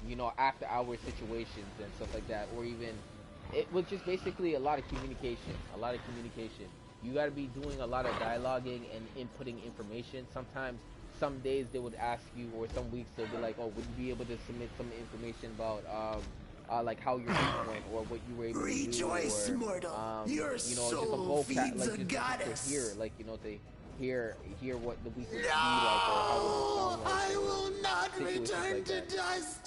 [SPEAKER 1] you know, after hours situations and stuff like that, or even. It was just basically a lot of communication. You got to be doing a lot of dialoguing and inputting information. Sometimes, some days they would ask you, or some weeks they'll be like, "Oh, would you be able to submit some information about, like how your week went, or what you were able to do,
[SPEAKER 15] Rejoice, mortal. Your
[SPEAKER 1] you know,
[SPEAKER 15] soul
[SPEAKER 1] just a vocab,
[SPEAKER 15] feeds
[SPEAKER 1] like
[SPEAKER 15] a
[SPEAKER 1] just
[SPEAKER 15] goddess.
[SPEAKER 1] to hear, like, you know, to hear what the week would be like, or how it would sound like.
[SPEAKER 15] I will not return
[SPEAKER 1] like
[SPEAKER 15] to dust.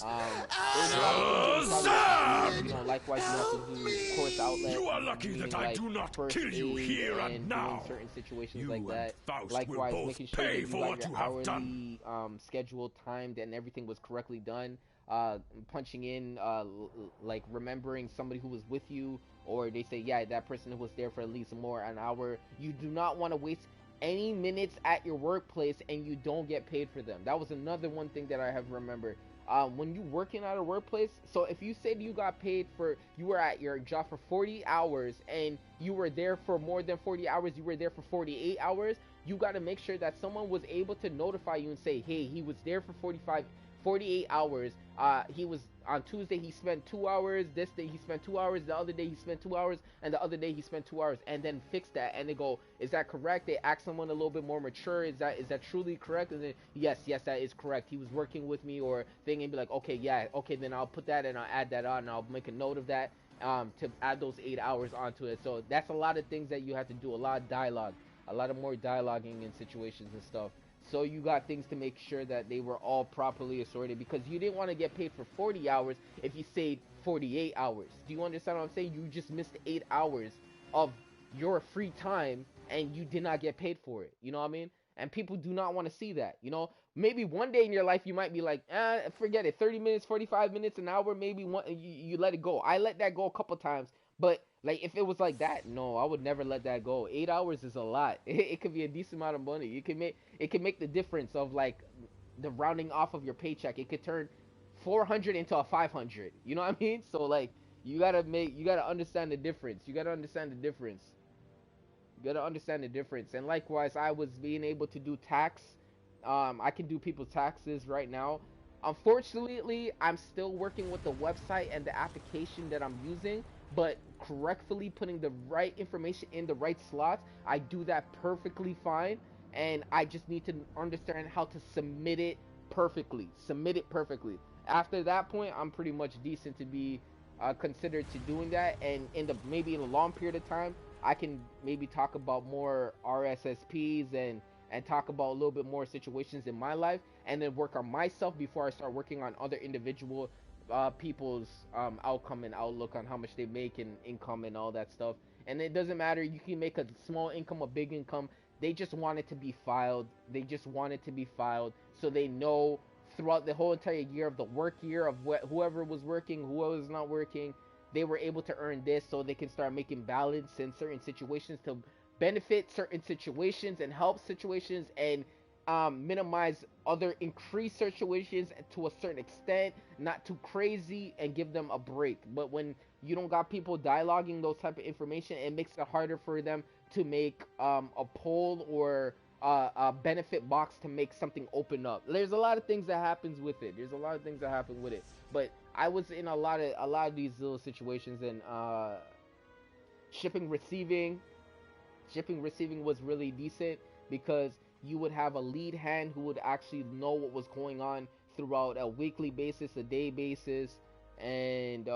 [SPEAKER 1] You know, likewise, you have to do course outlets.
[SPEAKER 5] You are lucky that I do not kill you here and now.
[SPEAKER 1] Certain situations
[SPEAKER 5] you
[SPEAKER 1] like that. Likewise, making sure that you got your hourly schedule timed and everything was correctly done. Punching in, like remembering somebody who was with you, or they say, yeah, that person was there for at least an hour. You do not want to waste any minutes at your workplace and you don't get paid for them. That was another one thing that I have remembered. When you working at a workplace, so if you said you got paid for, you were at your job for 40 hours and you were there for more than 40 hours, you were there for 48 hours, you got to make sure that someone was able to notify you and say, hey, he was there for 48 hours. He was on Tuesday, he spent 2 hours, this day he spent 2 hours, the other day he spent 2 hours, and the other day he spent 2 hours, and then fix that. And they go, is that correct? They ask someone a little bit more mature, is that truly correct? And then yes, that is correct, he was working with me, or thing, and be like, okay, yeah, okay, then I'll put that and I'll add that on, and I'll make a note of that, to add those 8 hours onto it. So that's a lot of things that you have to do, a lot of dialogue, a lot of more dialoguing in situations and stuff. So you got things to make sure that they were all properly assorted, because you didn't want to get paid for 40 hours if you stayed 48 hours. Do you understand what I'm saying? You just missed 8 hours of your free time and you did not get paid for it. You know what I mean? And people do not want to see that. You know, maybe one day in your life you might be like, forget it. 30 minutes, 45 minutes, an hour, maybe one, you let it go. I let that go a couple times, but like, if it was like that, no, I would never let that go. 8 hours is a lot. It could be a decent amount of money. It can make the difference of like the rounding off of your paycheck. It could turn 400 into a 500. You know what I mean? So like, you gotta understand the difference. You gotta understand the difference. And likewise, I was being able to do tax. I can do people's taxes right now. Unfortunately, I'm still working with the website and the application that I'm using, but correctly putting the right information in the right slots, I do that perfectly fine, and I just need to understand how to submit it perfectly. After that point, I'm pretty much decent to be considered to doing that, and maybe in a long period of time, I can maybe talk about more RSSPs and talk about a little bit more situations in my life, and then work on myself before I start working on other individual people's outcome and outlook on how much they make and income and all that stuff. And it doesn't matter, you can make a small income, a big income, they just want it to be filed. So they know throughout the whole entire year of the work year of whoever was working, whoever was not working, they were able to earn this, so they can start making balance in certain situations to benefit certain situations and help situations, and minimize other increased situations to a certain extent, not too crazy, and give them a break. But when you don't got people dialoguing those type of information, it makes it harder for them to make a poll or a benefit box to make something open up. There's a lot of things that happens with it. But I was in a lot of these little situations, and shipping receiving was really decent, because you would have a lead hand who would actually know what was going on throughout a weekly basis, a day basis, and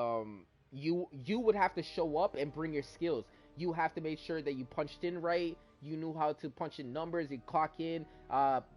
[SPEAKER 1] you would have to show up and bring your skills. You have to make sure that you punched in right. You knew how to punch in numbers, you clock in,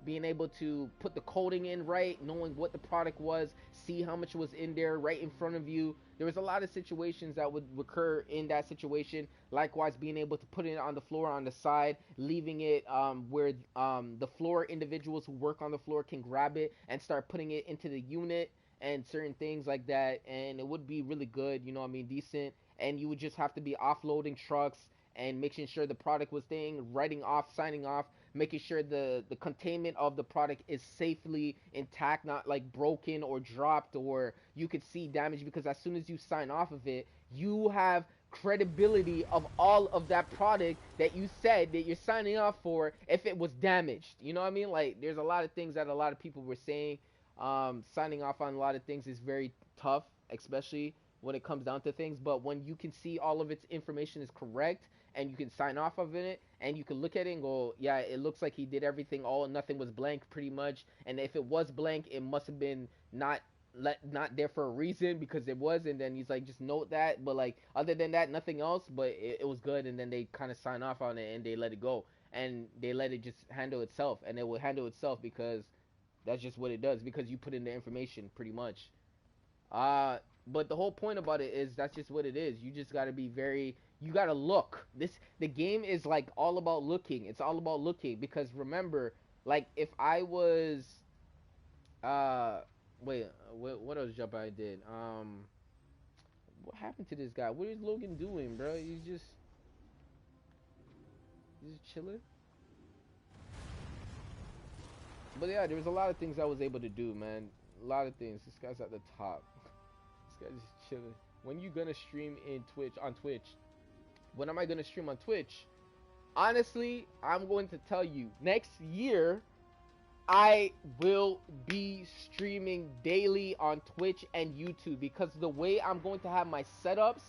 [SPEAKER 1] being able to put the coding in right, knowing what the product was, see how much was in there right in front of you. There was a lot of situations that would recur in that situation. Likewise, being able to put it on the floor on the side, leaving it where the floor individuals who work on the floor can grab it and start putting it into the unit and certain things like that. And it would be really good, you know what I mean, decent. And you would just have to be offloading trucks and making sure the product was staying, writing off, signing off, making sure the containment of the product is safely intact, not like broken or dropped or you could see damage, because as soon as you sign off of it, you have credibility of all of that product that you said that you're signing off for if it was damaged. You know what I mean? Like, there's a lot of things that a lot of people were saying. Signing off on a lot of things is very tough, especially when it comes down to things. But when you can see all of its information is correct and you can sign off of it and you can look at it and go, yeah, it looks like he did everything, all nothing was blank pretty much, and if it was blank, it must have been not there for a reason, because it was. And then he's like, just note that, but like other than that, nothing else, but it was good. And then they kind of sign off on it and they let it go and they let it just handle itself, and it will handle itself because that's just what it does, because you put in the information pretty much. But the whole point about it is that's just what it is. You just gotta be very. You gotta look. The game is like all about looking. It's all about looking, because remember, like if I was, wait, what else jump I did? What happened to this guy? What is Logan doing, bro? He's just chilling. But yeah, there was a lot of things I was able to do, man. A lot of things. This guy's at the top. This guy's just chilling. When you gonna stream on Twitch? When am I gonna stream on Twitch? Honestly, I'm going to tell you, next year I will be streaming daily on Twitch and YouTube, because the way I'm going to have my setups,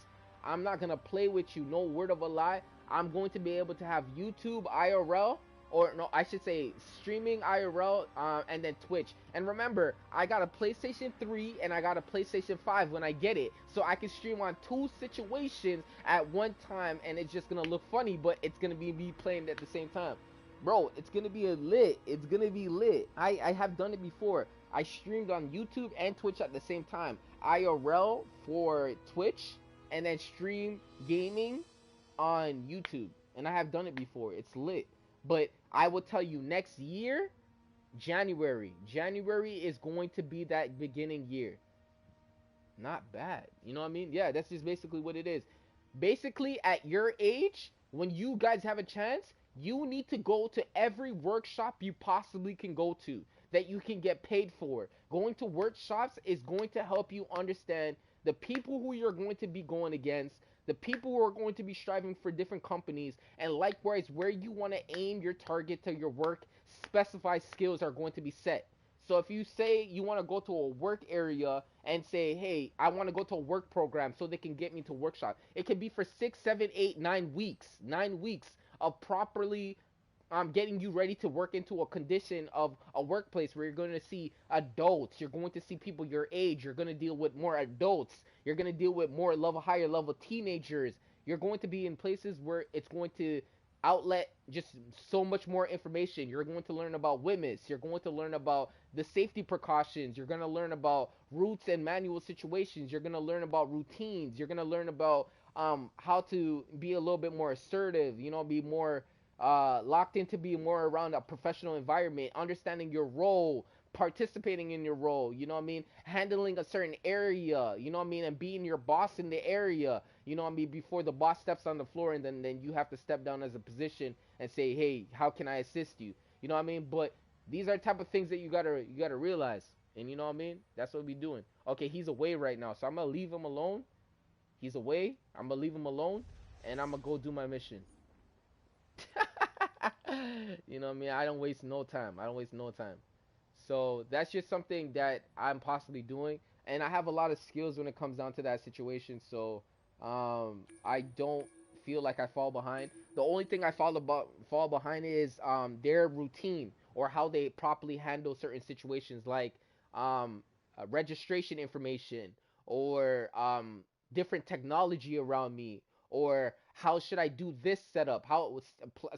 [SPEAKER 1] I'm not gonna play with you, no word of a lie. I'm going to be able to have YouTube IRL, or no, I should say streaming IRL, and then Twitch. And remember, I got a PlayStation 3 and I got a PlayStation 5 when I get it, so I can stream on two situations at one time, and it's just gonna look funny, but it's gonna be me playing at the same time. Bro, it's gonna be lit. It's gonna be lit. I have done it before. I streamed on YouTube and Twitch at the same time. IRL for Twitch, and then stream gaming on YouTube. And I have done it before. It's lit. But I will tell you, next year, January is going to be that beginning year. Not bad. You know what I mean? Yeah, that's just basically what it is. Basically, at your age, when you guys have a chance, you need to go to every workshop you possibly can go to that you can get paid for. Going to workshops is going to help you understand the people who you're going to be going against, the people who are going to be striving for different companies, and likewise where you want to aim your target to your work, specified skills are going to be set. So if you say you want to go to a work area and say, hey, I want to go to a work program so they can get me to workshop, it can be for 6, 7, 8, 9 weeks. 9 weeks of properly getting you ready to work into a condition of a workplace where you're going to see adults, you're going to see people your age, you're going to deal with more adults, you're going to deal with more higher level teenagers, you're going to be in places where it's going to outlet just so much more information. You're going to learn about WIMIS, you're going to learn about the safety precautions, you're going to learn about routes and manual situations, you're going to learn about routines, you're going to learn about how to be a little bit more assertive, be more locked in to be more around a professional environment, understanding your role, participating in your role, handling a certain area, and being your boss in the area, before the boss steps on the floor, and then you have to step down as a position and say, hey, how can I assist you? But these are type of things that you gotta realize, and that's what we doing. Okay, he's away right now, so I'm gonna leave him alone. He's away. I'm gonna leave him alone, and I'm gonna go do my mission. I don't waste no time. So that's just something that I'm possibly doing, and I have a lot of skills when it comes down to that situation. So I don't feel like I fall behind. The only thing I fall behind is their routine, or how they properly handle certain situations, like registration information, or different technology around me, or how should I do this setup, how it was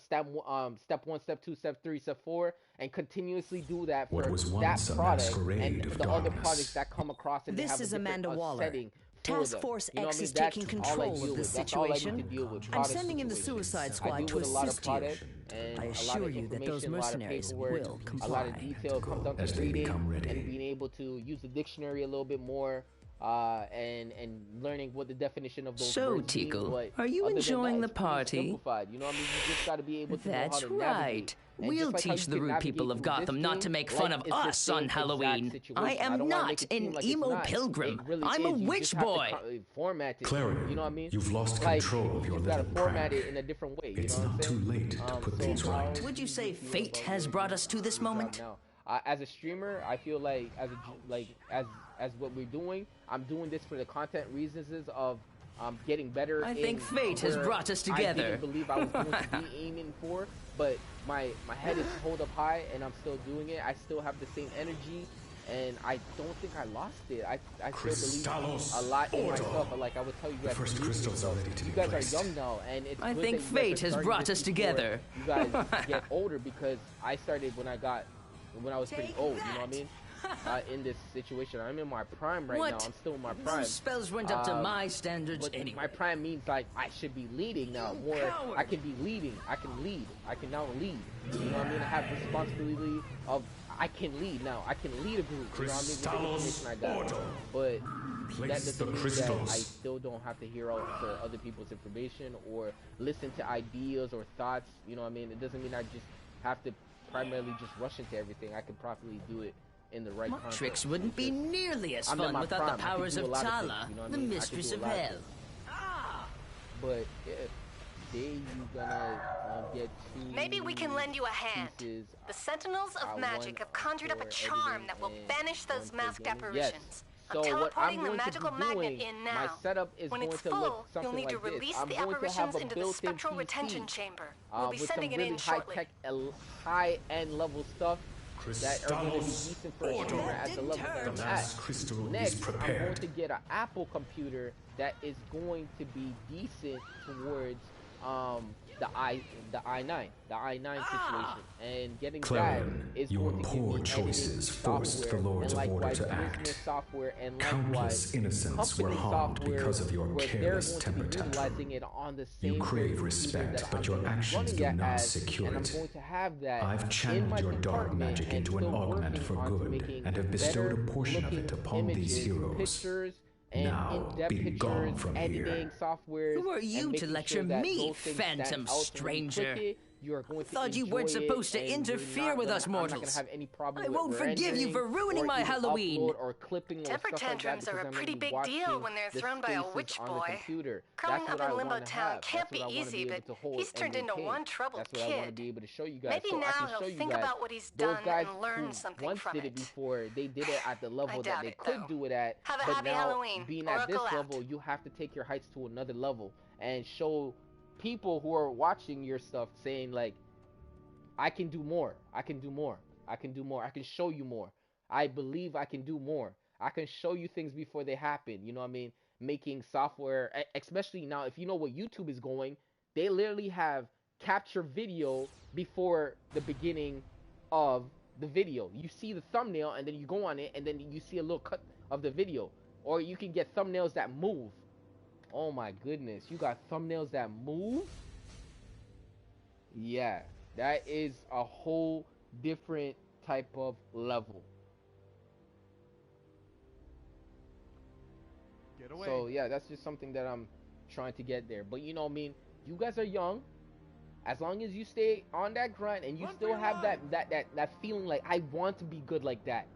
[SPEAKER 1] step 1, step 2, step 3, step 4, and continuously do that
[SPEAKER 16] What
[SPEAKER 1] for
[SPEAKER 16] was
[SPEAKER 1] that
[SPEAKER 16] once a
[SPEAKER 1] product and
[SPEAKER 16] masquerade of
[SPEAKER 1] the other
[SPEAKER 16] darkness.
[SPEAKER 1] products that come across, and they
[SPEAKER 3] This
[SPEAKER 1] have a
[SPEAKER 3] is
[SPEAKER 1] different
[SPEAKER 3] Amanda Waller.
[SPEAKER 1] setting for
[SPEAKER 3] Task
[SPEAKER 1] them.
[SPEAKER 3] Force
[SPEAKER 1] You know what
[SPEAKER 3] X
[SPEAKER 1] I mean?
[SPEAKER 3] is
[SPEAKER 1] That's
[SPEAKER 3] taking
[SPEAKER 1] all I
[SPEAKER 3] control
[SPEAKER 1] deal
[SPEAKER 3] of this
[SPEAKER 1] with. That's all I need to
[SPEAKER 3] situation.
[SPEAKER 1] deal with.
[SPEAKER 3] I'm
[SPEAKER 1] Product
[SPEAKER 3] sending in the
[SPEAKER 1] situations.
[SPEAKER 3] Suicide
[SPEAKER 1] I
[SPEAKER 3] Squad
[SPEAKER 1] deal
[SPEAKER 3] to
[SPEAKER 1] with a lot of
[SPEAKER 3] assist you.
[SPEAKER 1] product and
[SPEAKER 3] I
[SPEAKER 1] a lot
[SPEAKER 3] assure
[SPEAKER 1] of
[SPEAKER 3] you that those
[SPEAKER 1] information, a lot of
[SPEAKER 3] mercenaries
[SPEAKER 1] paperwork,
[SPEAKER 3] will
[SPEAKER 1] a
[SPEAKER 3] comply.
[SPEAKER 1] lot of detail comes down to
[SPEAKER 16] As they
[SPEAKER 1] reading
[SPEAKER 16] become ready.
[SPEAKER 1] and being able to use the dictionary a little bit more, and learning what the definition of those
[SPEAKER 17] So,
[SPEAKER 1] words mean.
[SPEAKER 17] Tickle,
[SPEAKER 1] But
[SPEAKER 17] are you
[SPEAKER 1] other than
[SPEAKER 17] enjoying
[SPEAKER 1] that,
[SPEAKER 17] the
[SPEAKER 1] it's pretty
[SPEAKER 17] party?
[SPEAKER 1] simplified. You know what I mean? You just got to be able to know how
[SPEAKER 17] That's
[SPEAKER 1] to navigate.
[SPEAKER 17] right.
[SPEAKER 1] And
[SPEAKER 17] We'll
[SPEAKER 1] just like how
[SPEAKER 17] teach
[SPEAKER 1] you
[SPEAKER 17] the
[SPEAKER 1] can
[SPEAKER 17] rude people
[SPEAKER 1] navigate
[SPEAKER 17] of
[SPEAKER 1] through this
[SPEAKER 17] Gotham not
[SPEAKER 1] game,
[SPEAKER 17] to make
[SPEAKER 1] life
[SPEAKER 17] fun of
[SPEAKER 1] is the
[SPEAKER 17] us
[SPEAKER 1] same
[SPEAKER 17] on
[SPEAKER 1] exact
[SPEAKER 17] Halloween.
[SPEAKER 1] situation.
[SPEAKER 17] I am
[SPEAKER 1] don't wanna
[SPEAKER 17] not
[SPEAKER 1] make it seem
[SPEAKER 17] an
[SPEAKER 1] like it's
[SPEAKER 17] emo
[SPEAKER 1] not.
[SPEAKER 17] pilgrim.
[SPEAKER 1] It really
[SPEAKER 17] I'm a
[SPEAKER 1] is. You
[SPEAKER 17] witch
[SPEAKER 1] just have to
[SPEAKER 17] boy.
[SPEAKER 1] format it.
[SPEAKER 16] Clarion,
[SPEAKER 1] You know what I mean?
[SPEAKER 16] you've lost
[SPEAKER 1] Like,
[SPEAKER 16] control of your
[SPEAKER 1] you gotta
[SPEAKER 16] little
[SPEAKER 1] format
[SPEAKER 16] prank.
[SPEAKER 1] it in a different way.
[SPEAKER 16] It's
[SPEAKER 1] you know
[SPEAKER 16] not
[SPEAKER 1] what I'm
[SPEAKER 16] too
[SPEAKER 1] saying?
[SPEAKER 16] late to put
[SPEAKER 1] So
[SPEAKER 16] things right.
[SPEAKER 3] Would you say fate has brought us to this
[SPEAKER 1] job
[SPEAKER 3] moment?
[SPEAKER 1] now. As a streamer, I feel like as what we're doing, I'm doing this for the content reasons of getting better.
[SPEAKER 17] I think fate has
[SPEAKER 1] where
[SPEAKER 17] brought us
[SPEAKER 1] I
[SPEAKER 17] together.
[SPEAKER 1] didn't believe I was going to be aiming for, but my head is hold up high, and I'm still doing it. I still have the same energy, and I don't think I lost it. I still believe a lot in myself. But like I would tell you guys,
[SPEAKER 16] First crystals are ready to be
[SPEAKER 1] you guys
[SPEAKER 16] placed.
[SPEAKER 1] are young now, and it's
[SPEAKER 17] I
[SPEAKER 1] good
[SPEAKER 17] think
[SPEAKER 1] that you guys
[SPEAKER 17] fate
[SPEAKER 1] are
[SPEAKER 17] has
[SPEAKER 1] starting
[SPEAKER 17] brought
[SPEAKER 1] this
[SPEAKER 17] us
[SPEAKER 1] before
[SPEAKER 17] together.
[SPEAKER 1] you guys get older, because I started when I was pretty old. You know what I mean? In this situation, I'm in my prime right
[SPEAKER 17] What?
[SPEAKER 1] now. I'm still in my prime.
[SPEAKER 17] Those spells went up to my standards
[SPEAKER 1] but
[SPEAKER 17] anyway.
[SPEAKER 1] My prime means like I should be leading now. More,
[SPEAKER 17] coward.
[SPEAKER 1] I can be leading. I can lead. I can now lead. You know what I mean? I have responsibility of I can lead now. I can lead a group. You know what I mean? With the information I got. But that doesn't mean that I still don't have to hear out for other people's information or listen to ideas or thoughts. You know what I mean? It doesn't mean I just have to primarily just rush into everything. I can properly do it in the right
[SPEAKER 17] My
[SPEAKER 1] context.
[SPEAKER 17] tricks wouldn't be nearly as
[SPEAKER 1] I'm in
[SPEAKER 17] fun
[SPEAKER 1] my
[SPEAKER 17] without
[SPEAKER 1] prime.
[SPEAKER 17] the
[SPEAKER 1] I can
[SPEAKER 17] powers
[SPEAKER 1] do a
[SPEAKER 17] of
[SPEAKER 1] lot of things,
[SPEAKER 17] Tala,
[SPEAKER 1] you know what I
[SPEAKER 17] the
[SPEAKER 1] mean? I can
[SPEAKER 17] mistress
[SPEAKER 1] do a
[SPEAKER 17] of
[SPEAKER 1] lot of
[SPEAKER 17] hell.
[SPEAKER 1] things. But if you gonna get to
[SPEAKER 13] Maybe we can lend you a hand.
[SPEAKER 1] pieces,
[SPEAKER 13] The Sentinels of
[SPEAKER 1] one
[SPEAKER 13] Magic have conjured up a
[SPEAKER 1] for
[SPEAKER 13] charm
[SPEAKER 1] editing
[SPEAKER 13] that will
[SPEAKER 1] and
[SPEAKER 13] banish
[SPEAKER 1] one
[SPEAKER 13] those
[SPEAKER 1] for
[SPEAKER 13] masked
[SPEAKER 1] gaming.
[SPEAKER 13] apparitions.
[SPEAKER 1] Yes.
[SPEAKER 13] I'm
[SPEAKER 1] So what I'm
[SPEAKER 13] teleporting the
[SPEAKER 1] going
[SPEAKER 13] magical
[SPEAKER 1] to be
[SPEAKER 13] magnet
[SPEAKER 1] doing,
[SPEAKER 13] in
[SPEAKER 1] my
[SPEAKER 13] now.
[SPEAKER 1] setup is
[SPEAKER 13] When
[SPEAKER 1] going
[SPEAKER 13] it's
[SPEAKER 1] to
[SPEAKER 13] full,
[SPEAKER 1] look
[SPEAKER 13] you'll
[SPEAKER 1] something
[SPEAKER 13] need to
[SPEAKER 1] like this.
[SPEAKER 13] release
[SPEAKER 1] I'm
[SPEAKER 13] the
[SPEAKER 1] going to have
[SPEAKER 13] apparitions
[SPEAKER 1] a
[SPEAKER 13] into the
[SPEAKER 1] built-in
[SPEAKER 13] spectral
[SPEAKER 1] PC,
[SPEAKER 13] retention chamber. We'll be
[SPEAKER 1] with
[SPEAKER 13] sending
[SPEAKER 1] some
[SPEAKER 13] it
[SPEAKER 1] really
[SPEAKER 13] in shortly.
[SPEAKER 1] high-tech, high-end level stuff that are going to be decent for a streamer at the level that I'm
[SPEAKER 16] The
[SPEAKER 1] at.
[SPEAKER 16] last crystal
[SPEAKER 1] Next,
[SPEAKER 16] is
[SPEAKER 1] I'm going
[SPEAKER 16] prepared.
[SPEAKER 1] to get an Apple computer that is going to be decent towards the i9 situation, and getting
[SPEAKER 16] Clarion,
[SPEAKER 1] that is
[SPEAKER 16] your
[SPEAKER 1] going to give
[SPEAKER 16] poor
[SPEAKER 1] me
[SPEAKER 16] choices
[SPEAKER 1] editing
[SPEAKER 16] forced the
[SPEAKER 1] software,
[SPEAKER 16] Lords
[SPEAKER 1] and
[SPEAKER 16] of Order
[SPEAKER 1] likewise
[SPEAKER 16] to
[SPEAKER 1] business
[SPEAKER 16] act.
[SPEAKER 1] software, and
[SPEAKER 16] Countless
[SPEAKER 1] likewise
[SPEAKER 16] innocents were
[SPEAKER 1] company
[SPEAKER 16] harmed
[SPEAKER 1] software
[SPEAKER 16] because of your
[SPEAKER 1] where
[SPEAKER 16] careless
[SPEAKER 1] they're
[SPEAKER 16] temper
[SPEAKER 1] going to be
[SPEAKER 16] tantrum.
[SPEAKER 1] utilizing it on the
[SPEAKER 16] You
[SPEAKER 1] same
[SPEAKER 16] crave
[SPEAKER 1] computer
[SPEAKER 16] respect,
[SPEAKER 1] that
[SPEAKER 16] but
[SPEAKER 1] I'm
[SPEAKER 16] your
[SPEAKER 1] gonna be
[SPEAKER 16] actions
[SPEAKER 1] running
[SPEAKER 16] do
[SPEAKER 1] it
[SPEAKER 16] not
[SPEAKER 1] as,
[SPEAKER 16] secure
[SPEAKER 1] and I'm
[SPEAKER 16] it.
[SPEAKER 1] going to have that
[SPEAKER 16] I've
[SPEAKER 1] in
[SPEAKER 16] channeled
[SPEAKER 1] my
[SPEAKER 16] your dark
[SPEAKER 1] department
[SPEAKER 16] magic
[SPEAKER 1] and
[SPEAKER 16] into an
[SPEAKER 1] still
[SPEAKER 16] augment
[SPEAKER 1] working
[SPEAKER 16] for
[SPEAKER 1] on
[SPEAKER 16] good,
[SPEAKER 1] making
[SPEAKER 16] and have bestowed a
[SPEAKER 1] better
[SPEAKER 16] portion of it
[SPEAKER 1] looking
[SPEAKER 16] upon these
[SPEAKER 1] images,
[SPEAKER 16] heroes.
[SPEAKER 1] pictures, and
[SPEAKER 16] Now,
[SPEAKER 1] in-depth
[SPEAKER 16] be
[SPEAKER 1] pictures,
[SPEAKER 16] gone from
[SPEAKER 1] editing
[SPEAKER 16] here.
[SPEAKER 1] softwares.
[SPEAKER 17] Who are
[SPEAKER 1] and
[SPEAKER 17] you to
[SPEAKER 1] making
[SPEAKER 17] lecture
[SPEAKER 1] sure that
[SPEAKER 17] me,
[SPEAKER 1] those things
[SPEAKER 17] phantom
[SPEAKER 1] stand out, and when you click
[SPEAKER 17] stranger?
[SPEAKER 1] it, you are going to
[SPEAKER 17] Thought you
[SPEAKER 1] enjoy
[SPEAKER 17] weren't
[SPEAKER 1] it,
[SPEAKER 17] supposed to
[SPEAKER 1] and you're
[SPEAKER 17] interfere
[SPEAKER 1] not
[SPEAKER 17] with
[SPEAKER 1] gonna-
[SPEAKER 17] us
[SPEAKER 1] I'm not
[SPEAKER 17] mortals.
[SPEAKER 1] gonna have any problem
[SPEAKER 17] I
[SPEAKER 1] with
[SPEAKER 17] won't forgive you for ruining
[SPEAKER 1] or
[SPEAKER 17] my
[SPEAKER 1] even
[SPEAKER 17] Halloween.
[SPEAKER 1] upload or clipping or
[SPEAKER 13] Temper
[SPEAKER 1] stuff
[SPEAKER 13] tantrums
[SPEAKER 1] like that,
[SPEAKER 13] are a
[SPEAKER 1] because I'm
[SPEAKER 13] pretty
[SPEAKER 1] gonna be
[SPEAKER 13] big deal
[SPEAKER 1] watching
[SPEAKER 13] when they're
[SPEAKER 1] the
[SPEAKER 13] thrown by a
[SPEAKER 1] spaces
[SPEAKER 13] witch
[SPEAKER 1] on the
[SPEAKER 13] boy.
[SPEAKER 1] computer.
[SPEAKER 13] Growing
[SPEAKER 1] That's what
[SPEAKER 13] up
[SPEAKER 1] I
[SPEAKER 13] in Limbo
[SPEAKER 1] wanna
[SPEAKER 13] Town
[SPEAKER 1] have.
[SPEAKER 13] can't
[SPEAKER 1] That's what
[SPEAKER 13] be
[SPEAKER 1] I wanna
[SPEAKER 13] easy,
[SPEAKER 1] able
[SPEAKER 13] but
[SPEAKER 1] to hold
[SPEAKER 13] he's
[SPEAKER 1] and
[SPEAKER 13] turned into
[SPEAKER 1] maintain.
[SPEAKER 13] one troubled
[SPEAKER 1] That's what I want to
[SPEAKER 13] kid.
[SPEAKER 1] be able to show you guys.
[SPEAKER 13] Maybe
[SPEAKER 1] so I
[SPEAKER 13] now
[SPEAKER 1] can
[SPEAKER 13] he'll
[SPEAKER 1] show you
[SPEAKER 13] think
[SPEAKER 1] guys.
[SPEAKER 13] about what he's
[SPEAKER 1] Those
[SPEAKER 13] done
[SPEAKER 1] guys
[SPEAKER 13] and learn
[SPEAKER 1] who
[SPEAKER 13] something
[SPEAKER 1] once
[SPEAKER 13] from
[SPEAKER 1] did it
[SPEAKER 13] it.
[SPEAKER 1] before, they did it at the level that
[SPEAKER 13] doubt
[SPEAKER 1] they
[SPEAKER 13] it,
[SPEAKER 1] could
[SPEAKER 13] though.
[SPEAKER 1] do it at.
[SPEAKER 13] Have a
[SPEAKER 1] but
[SPEAKER 13] happy
[SPEAKER 1] now,
[SPEAKER 13] Halloween.
[SPEAKER 1] being at
[SPEAKER 13] Oracle
[SPEAKER 1] this
[SPEAKER 13] out.
[SPEAKER 1] level, you have to take your heights to another level and show people who are watching your stuff saying like, I can do more. I can do more. I can do more. I can show you more. I believe I can do more. I can show you things before they happen. You know what I mean? Making software, especially now, if you know what YouTube is going, they literally have capture video before the beginning of the video. You see the thumbnail and then you go on it and then you see a little cut of the video. Or you can get thumbnails that move. Oh my goodness. You got thumbnails that move? Yeah. That is a whole different type of level.
[SPEAKER 18] Get away.
[SPEAKER 1] So yeah, that's just something that I'm trying to get there. But you know what I mean? You guys are young. As long as you stay on that grind and you still have that feeling like I want to be good like that,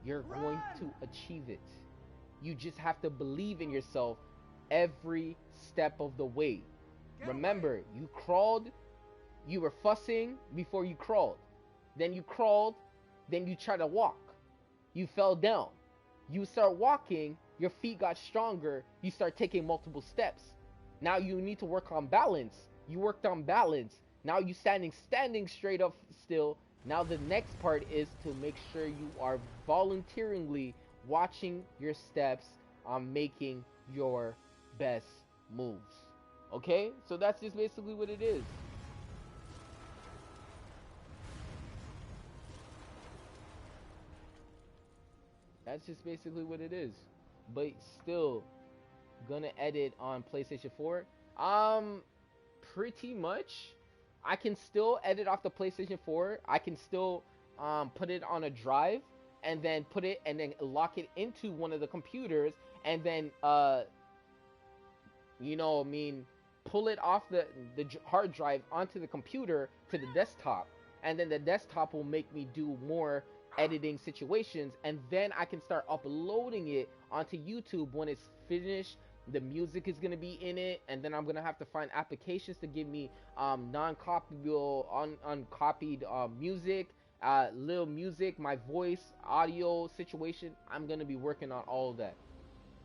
[SPEAKER 1] you're going to achieve it. You just have to believe in yourself every step of the way. Remember, you crawled, you were fussing before you crawled. Then you crawled, then you tried to walk. You fell down. You start walking, your feet got stronger, you start taking multiple steps. Now you need to work on balance. You worked on balance. Now you standing straight up still, Now the next part is to make sure you are voluntarily watching your steps on making your best moves. Okay? So that's just basically what it is. That's just basically what it is. But still gonna edit on PlayStation 4. Pretty much. I can still edit off the PlayStation 4. I can still put it on a drive and then put it and then lock it into one of the computers and then pull it off the hard drive onto the computer to the desktop, and then the desktop will make me do more editing situations, and then I can start uploading it onto YouTube when it's finished. The music is going to be in it, and then I'm going to have to find applications to give me non-copyable, uncopied music, little music, my voice, audio situation. I'm going to be working on all of that,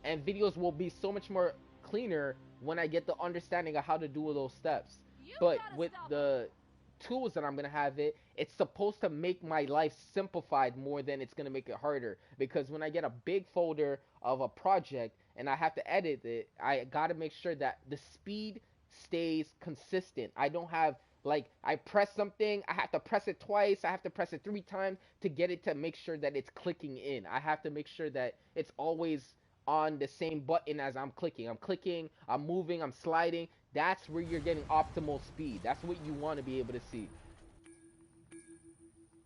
[SPEAKER 1] and videos will be so much more cleaner when I get the understanding of how to do those steps. But with the tools that I'm gonna have, it's supposed to make my life simplified more than it's gonna make it harder. Because when I get a big folder of a project and I have to edit it, I gotta make sure that the speed stays consistent. I don't have like I press something, I have to press it twice, I have to press it 3 times to get it to make sure that it's clicking in. I have to make sure that it's always on the same button as I'm clicking, I'm moving, I'm sliding. That's where you're getting optimal speed. That's what you want to be able to see.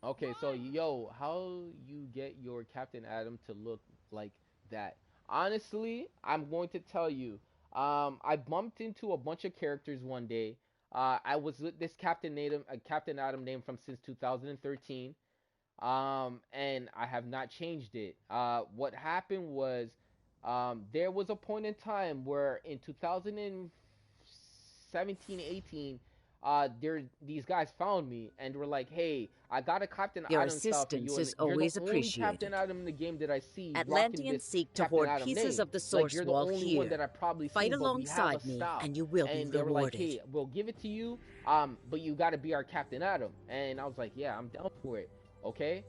[SPEAKER 1] Okay, so yo, how you get your Captain Atom to look like that? Honestly, I'm going to tell you. I bumped into a bunch of characters one day. I was with this Captain Atom name from since 2013. And I have not changed it. What happened was, there was a point in time where in 2017, 18, these guys found me and were like, "Hey, I got a Captain
[SPEAKER 7] Your
[SPEAKER 1] Atom style for you, and
[SPEAKER 7] assistance is always
[SPEAKER 1] you're the only
[SPEAKER 7] appreciated.
[SPEAKER 1] Captain Atom in the game that I see rocking
[SPEAKER 7] Atlanteans
[SPEAKER 1] this
[SPEAKER 7] seek to
[SPEAKER 1] Captain
[SPEAKER 7] hoard
[SPEAKER 1] Atom
[SPEAKER 7] pieces
[SPEAKER 1] name.
[SPEAKER 7] of the
[SPEAKER 1] Like
[SPEAKER 7] source
[SPEAKER 1] you're the
[SPEAKER 7] wall
[SPEAKER 1] only one
[SPEAKER 7] here.
[SPEAKER 1] that I've probably
[SPEAKER 7] Fight
[SPEAKER 1] seen, but we have a
[SPEAKER 7] alongside me,
[SPEAKER 1] style."
[SPEAKER 7] and you will be
[SPEAKER 1] And they were like,
[SPEAKER 7] rewarded.
[SPEAKER 1] "Hey, we'll give it to you, but you got to be our Captain Atom." And I was like, "Yeah, I'm down for it." Okay.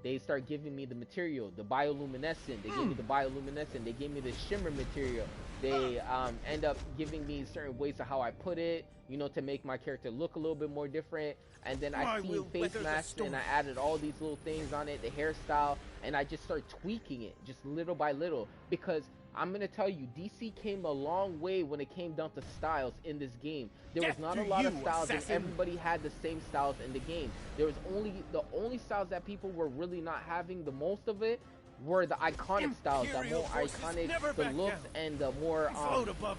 [SPEAKER 1] They start giving me the material, the bioluminescent. They gave me the bioluminescent. They gave me the shimmer material. They end up giving me certain ways of how I put it, to make my character look a little bit more different. And then I see face masks, and I added all these little things on it, the hairstyle, and I just start tweaking it, just little by little. Because I'm gonna tell you, DC came a long way when it came down to styles in this game. There was not a lot of styles, and everybody had the same styles in the game. There was the only styles that people were really not having the most of it were the iconic styles, the more iconic, the looks, and the more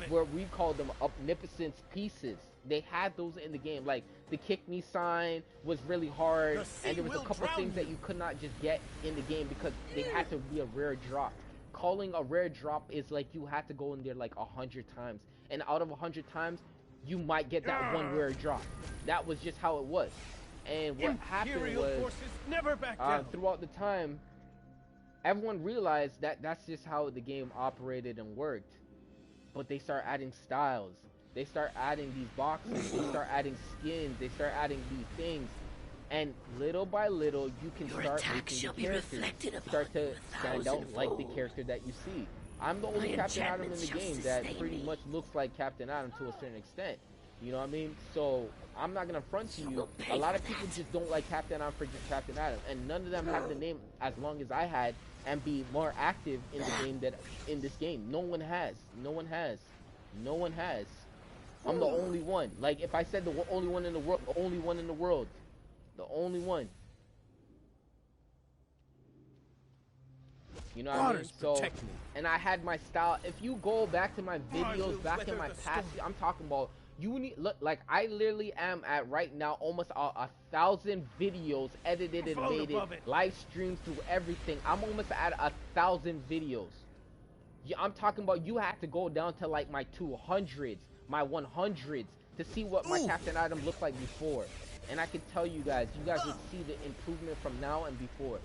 [SPEAKER 1] where we call them omnipotence pieces. They had those in the game. Like the kick me sign was really hard, and there was a couple things that you could not just get in the game because they had to be a rare drop. Calling a rare drop is like you had to go in there like 100 times, and out of 100 times you might get that one rare drop. That was just how it was. And what happened was, throughout the time, everyone realized that that's just how the game operated and worked. But they start adding styles, they start adding these boxes, they start adding skins, they start adding these things. And little by little, you can start making the characters start to stand out like the character that you see. I'm the only Captain Atom in the game that pretty much looks like Captain Atom to a certain extent. You know what I mean? So I'm not gonna front to you. A lot of people just don't like Captain Atom for just Captain Atom, and none of them have the name as long as I had and be more active in the game that in this game. No one has. No one has. No one has. I'm the only one. Like if I said the only one in the world, the only one in the world. The only one. You know what I mean? So, and I had my style. If you go back to my videos, back in my past, I'm talking about, you need, look, like I literally am at right now almost 1,000 videos edited and made it, live streams through everything. I'm almost at 1,000 videos. Yeah, I'm talking about you have to go down to like my 200s, my 100s to see what my Captain Atom looked like before. And I can tell you guys would see the improvement from now and before.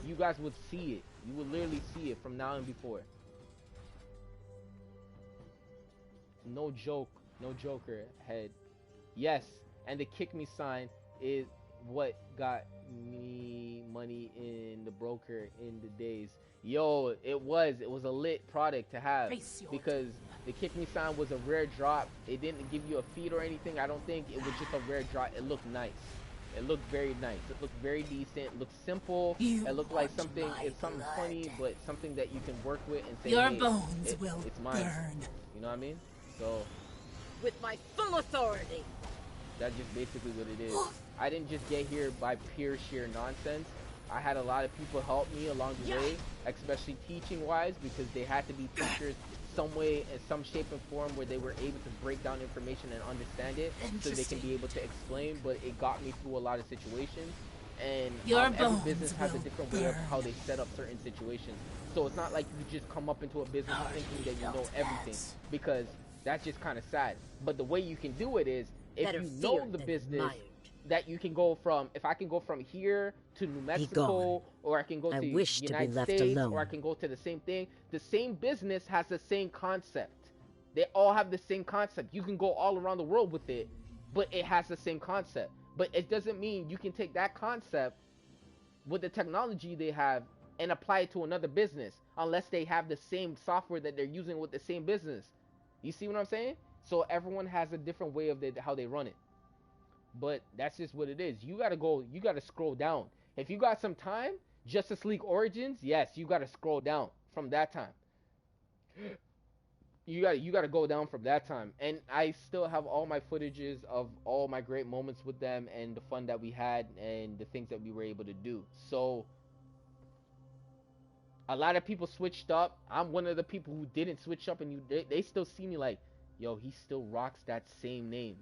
[SPEAKER 1] You guys would see it. You would literally see it from now and before. No joke. No joker head. Yes, and the kick me sign is what got me money in the broker in the days. Yo, it was a lit product to have because the Kick Me sign was a rare drop. It didn't give you a feed or anything. I don't think it was just a rare drop. It looked nice. It looked very nice. It looked very decent. It looked simple. It looked like something. It's something funny, but something that you can work with and say,
[SPEAKER 4] your
[SPEAKER 1] hey,
[SPEAKER 4] bones will
[SPEAKER 1] it's mine.
[SPEAKER 4] burn.
[SPEAKER 1] You know what I mean? So
[SPEAKER 7] with my full authority.
[SPEAKER 1] That's just basically what it is. I didn't just get here by pure sheer nonsense. I had a lot of people help me along the way, especially teaching wise, because they had to be teachers some way, in some shape and form, where they were able to break down information and understand it, so they can be able to explain. But it got me through a lot of situations, and every business has a different way of how they set up certain situations. So it's not like you just come up into a business thinking that you know everything, because that's just kind of sad. But the way you can do it is, if you know the business, that you can go from, if I can go from here to New Mexico, or I can go to the United States, or I can go to the same thing. The same business has the same concept. They all have the same concept. You can go all around the world with it, but it has the same concept. But it doesn't mean you can take that concept with the technology they have and apply it to another business, unless they have the same software that they're using with the same business. You see what I'm saying? So everyone has a different way of how they run it. But that's just what it is. You gotta scroll down. If you got some time, Justice League Origins, yes, you gotta scroll down from that time. You gotta go down from that time. And I still have all my footages of all my great moments with them and the fun that we had and the things that we were able to do. So a lot of people switched up. I'm one of the people who didn't switch up, and they still see me like, yo, he still rocks that same name.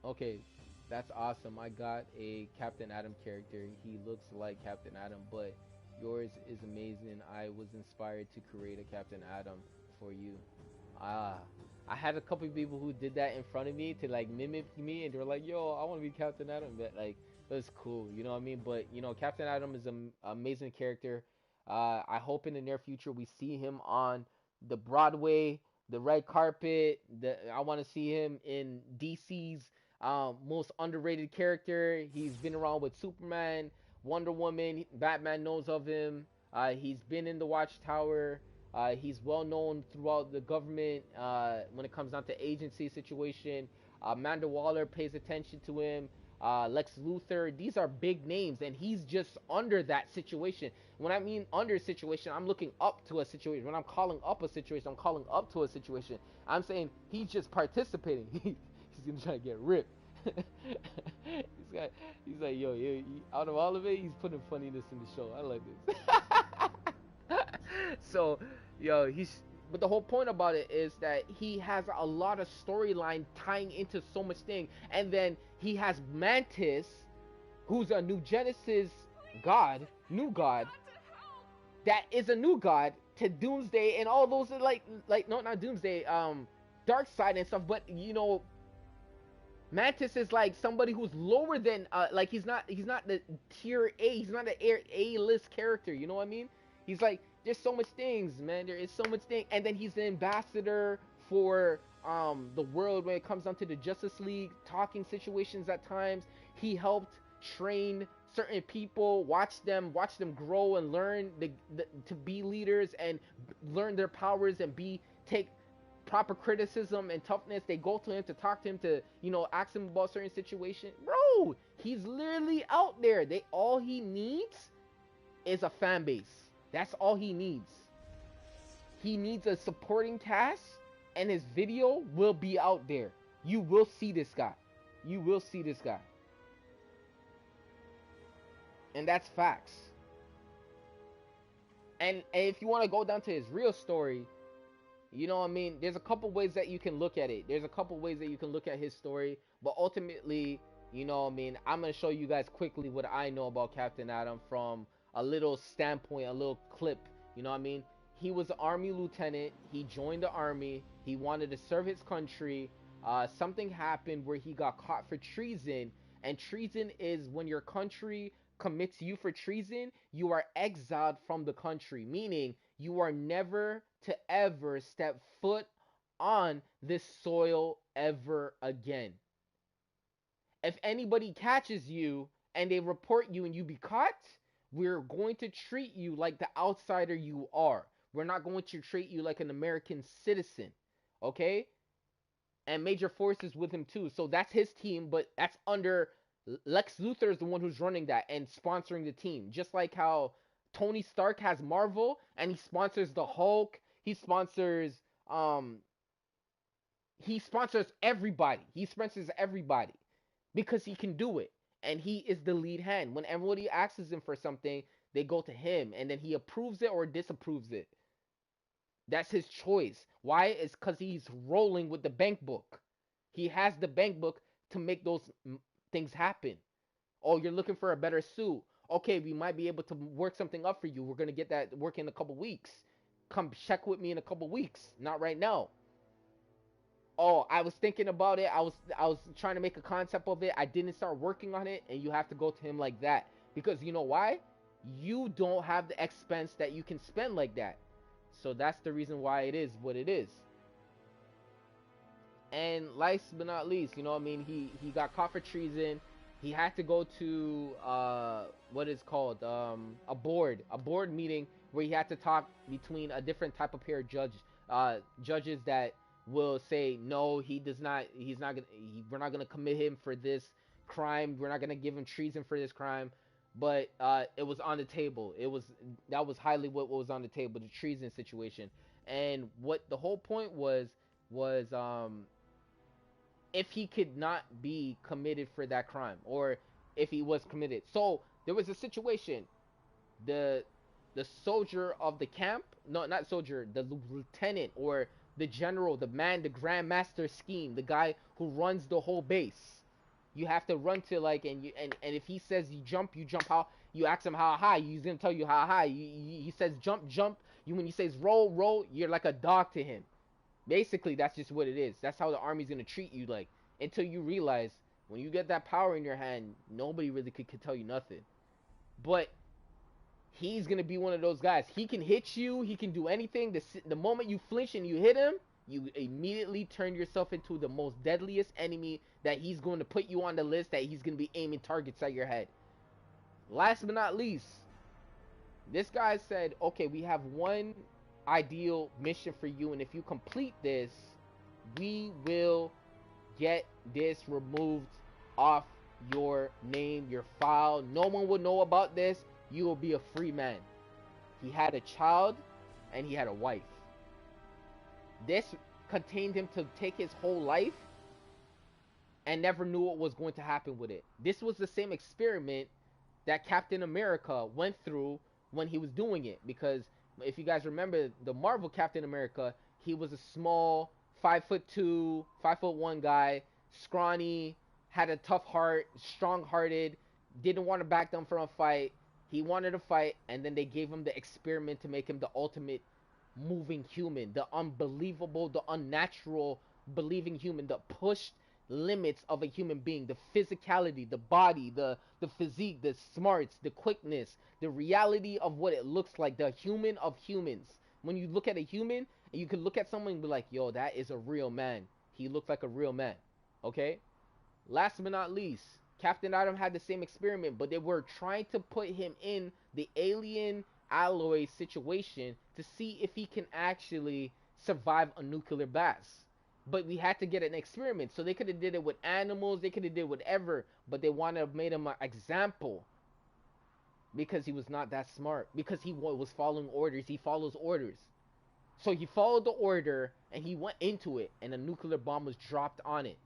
[SPEAKER 1] Okay, that's awesome. I got a Captain Atom character. He looks like Captain Atom, but yours is amazing. I was inspired to create a Captain Atom for you. I had a couple of people who did that in front of me to like mimic me, and they were like, yo, I want to be Captain Atom. But like, it was cool, you know what I mean? But you know, Captain Atom is an amazing character. I hope in the near future we see him on the Broadway, the red carpet. I want to see him in DC's most underrated character. He's been around with Superman, Wonder Woman. Batman knows of him. He's been in the Watchtower. He's well known throughout the government when it comes down to agency situation. Amanda Waller pays attention to him. Lex Luthor. These are big names, and he's just under that situation. When I mean under a situation, I'm looking up to a situation. When I'm calling up a situation, I'm calling up to a situation. I'm saying he's just participating. He's gonna try to get ripped. He's like, yo, out of all of it, he's putting funniness in the show. I like this. So, yo, but the whole point about it is that he has a lot of storyline tying into so much thing. And then he has Mantis, who's a new Genesis god, new god, that is a new god to Doomsday and all those, no, not Doomsday, Darkseid and stuff. But you know, Mantis is like somebody who's lower than like he's not the tier A, he's not the A-list character, you know what I mean? He's like, there's so much things, man. There is so much thing. And then he's the ambassador for the world when it comes down to the Justice League talking situations at times. He helped train certain people, watch them grow and learn to be leaders and learn their powers and take proper criticism and toughness. They go to him to talk to him, to, you know, ask him about certain situation. Bro, he's literally out there. All he needs is a fan base. That's all he needs. He needs a supporting cast, and his video will be out there. You will see this guy. You will see this guy. And that's facts. And if you want to go down to his real story, you know what I mean? There's a couple ways that you can look at it. There's a couple ways that you can look at his story. But ultimately, you know what I mean? I'm going to show you guys quickly what I know about Captain Atom from a little standpoint, a little clip. You know what I mean? He was an army lieutenant. He joined the army. He wanted to serve his country. Something happened where he got caught for treason. And treason is when your country commits you for treason, you are exiled from the country. Meaning, you are never to ever step foot on this soil ever again. if anybody catches you and they report you and you be caught, we're going to treat you like the outsider you are. We're not going to treat you like an American citizen. Okay? And Major Force is with him too. So that's his team, but that's under Lex Luthor is the one who's running that and sponsoring the team. Just like how Tony Stark has Marvel and he sponsors the Hulk, um he sponsors everybody. He sponsors everybody because he can do it. And he is the lead hand. When everybody asks him for something, they go to him and then he approves it or disapproves it. That's his choice. Why? It's because he's rolling with the bank book. He has the bank book to make those things happen. Oh, you're looking for a better suit. Okay, we might be able to work something up for you. We're going to get that work in a couple weeks. Come check with me in a couple weeks. Not right now. Oh, I was thinking about it. I was trying to make a concept of it. I didn't start working on it, and you have to go to him like that. Because you know why? You don't have the expense that you can spend like that. So that's the reason why it is what it is. And last but not least, you know what I mean? He got caught for treason. He had to go to what is called a board meeting where he had to talk between a different type of pair of judges that will say no, we're not gonna commit him for this crime. We're not gonna give him treason for this crime. But it was on the table. That was highly what was on the table, the treason situation. And what the whole point was if he could not be committed for that crime, or if he was committed. So there was a situation. The soldier of the camp, no, not soldier, the lieutenant or the general, the man, the grandmaster scheme, the guy who runs the whole base. You have to run to like, and if he says you jump how. You ask him how high, he's gonna tell you how high. He says jump. When he says roll, you're like a dog to him. Basically, that's just what it is. That's how the army's gonna treat you, like, until you realize when you get that power in your hand, nobody really could tell you nothing. But he's gonna be one of those guys. He can hit you. He can do anything. The moment you flinch and you hit him, you immediately turn yourself into the most deadliest enemy that he's going to put you on the list that he's going to be aiming targets at your head. Last but not least, this guy said, okay, we have one ideal mission for you, and if you complete this, we will get this removed off your name, your file. No one will know about this. You will be a free man. He had a child and he had a wife. This contained him to take his whole life and never knew what was going to happen with it. This was the same experiment that Captain America went through when he was doing it. Because if you guys remember the Marvel Captain America, he was a small 5'2", 5'1" guy, scrawny, had a tough heart, strong-hearted, didn't want to back down from a fight. He wanted to fight, and then they gave him the experiment to make him the ultimate moving human, the unbelievable, the unnatural believing human, the pushed limits of a human being, the physicality, the body, the physique, the smarts, the quickness, the reality of what it looks like, the human of humans. When you look at a human, you can look at someone and be like, yo, that is a real man. He looks like a real man. Okay? Last but not least, Captain Atom had the same experiment, but they were trying to put him in the alien alloy situation to see if he can actually survive a nuclear blast. But we had to get an experiment, so they could have did it with animals, they could have did whatever, but they wanted to have made him an example because he was not that smart, because he was following orders. He follows orders. So he followed the order and he went into it, and a nuclear bomb was dropped on it.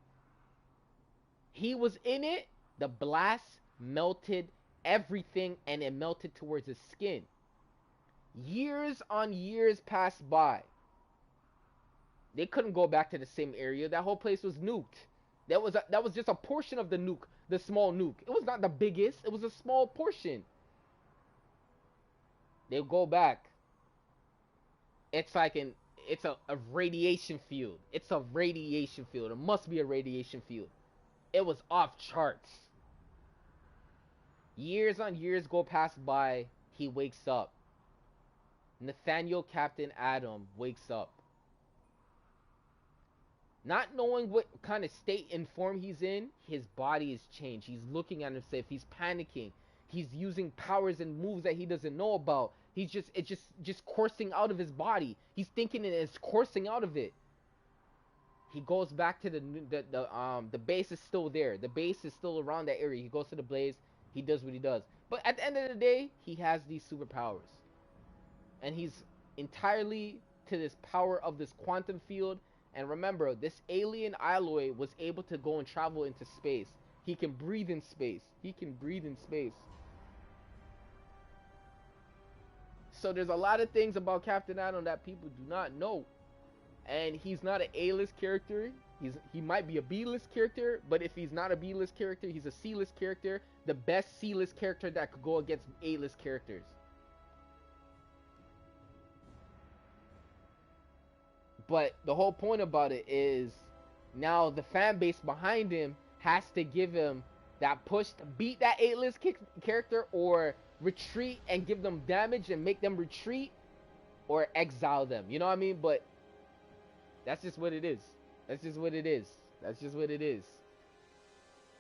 [SPEAKER 1] He was in it, the blast melted everything, and it melted towards his skin. Years on years passed by. They couldn't go back to the same area. That whole place was nuked. That was just a portion of the nuke, the small nuke. It was not the biggest. It was a small portion. They go back. It's like it's a radiation field. It's a radiation field. It must be a radiation field. It was off charts. Years on years go past by. He wakes up. Nathaniel Captain Atom wakes up. Not knowing what kind of state and form he's in, his body is changed. He's looking at himself. He's panicking. He's using powers and moves that he doesn't know about. He's just coursing out of his body. He's thinking and it's coursing out of it. He goes back to the base is still there. The base is still around that area. He goes to the blaze. He does what he does. But at the end of the day, he has these superpowers. And he's entirely to this power of this quantum field. And remember, this alien alloy was able to go and travel into space. He can breathe in space. He can breathe in space. So there's a lot of things about Captain Atom that people do not know. And he's not an A-list character. He might be a B-list character, but if he's not a B-list character, he's a C-list character. The best C-list character that could go against A-list characters. But the whole point about it is now the fan base behind him has to give him that push to beat that A-list character, or retreat and give them damage and make them retreat, or exile them. You know what I mean? But that's just what it is. That's just what it is. That's just what it is.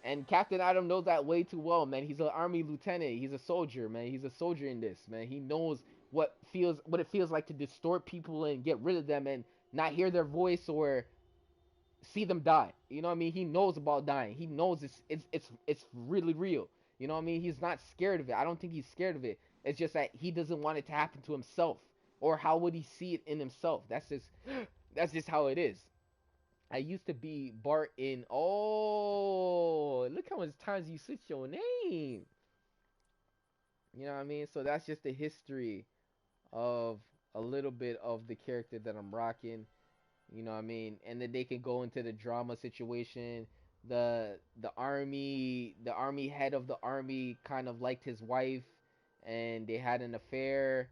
[SPEAKER 1] And Captain Atom knows that way too well, man. He's an army lieutenant. He's a soldier, man. He's a soldier in this, man. He knows what it feels like to distort people and get rid of them and not hear their voice or see them die. You know what I mean? He knows about dying. He knows it's really real. You know what I mean? He's not scared of it. I don't think he's scared of it. It's just that he doesn't want it to happen to himself. Or how would he see it in himself? That's just how it is. I used to be Bart in... Oh, look how much times you switch your name. You know what I mean? So that's just the history of a little bit of the character that I'm rocking. You know what I mean? And then they can go into the drama situation. The army head of the army kind of liked his wife, and they had an affair.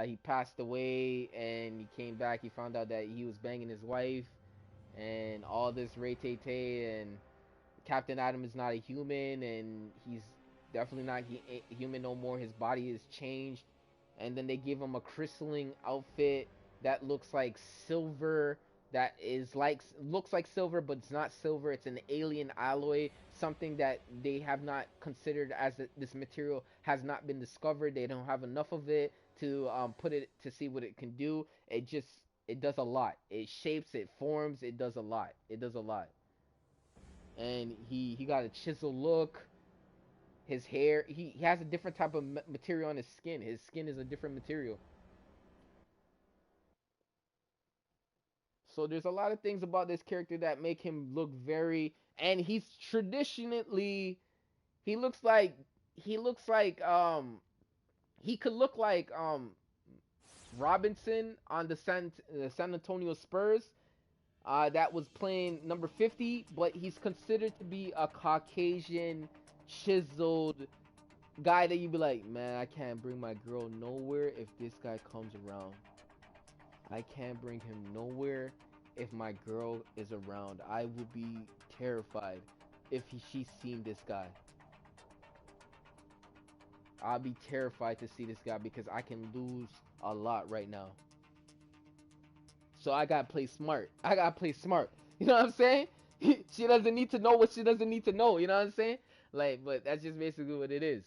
[SPEAKER 1] He passed away, and he came back. He found out that he was banging his wife, and all this ray-tay-tay, and Captain Atom is not a human, and he's definitely not human no more. His body is changed, and then they give him a crystalline outfit that looks like silver, that looks like silver, but it's not silver. It's an alien alloy, something that they have not considered as this material has not been discovered. They don't have enough of it to put it to see what it can do. It does a lot. It shapes, it forms, it does a lot. It does a lot. And he got a chisel look. His hair, he has a different type of material on his skin. His skin is a different material. So there's a lot of things about this character that make him look very, and he's traditionally, he looks like he could look like Robinson on the San Antonio Spurs, that was playing number 50, but he's considered to be a Caucasian, chiseled guy that you'd be like, man, I can't bring my girl nowhere if this guy comes around. I can't bring him nowhere if my girl is around. I would be terrified if she's seen this guy. I'll be terrified to see this guy because I can lose a lot right now. So I gotta play smart. You know what I'm saying? She doesn't need to know what she doesn't need to know. You know what I'm saying? Like, but that's just basically what it is.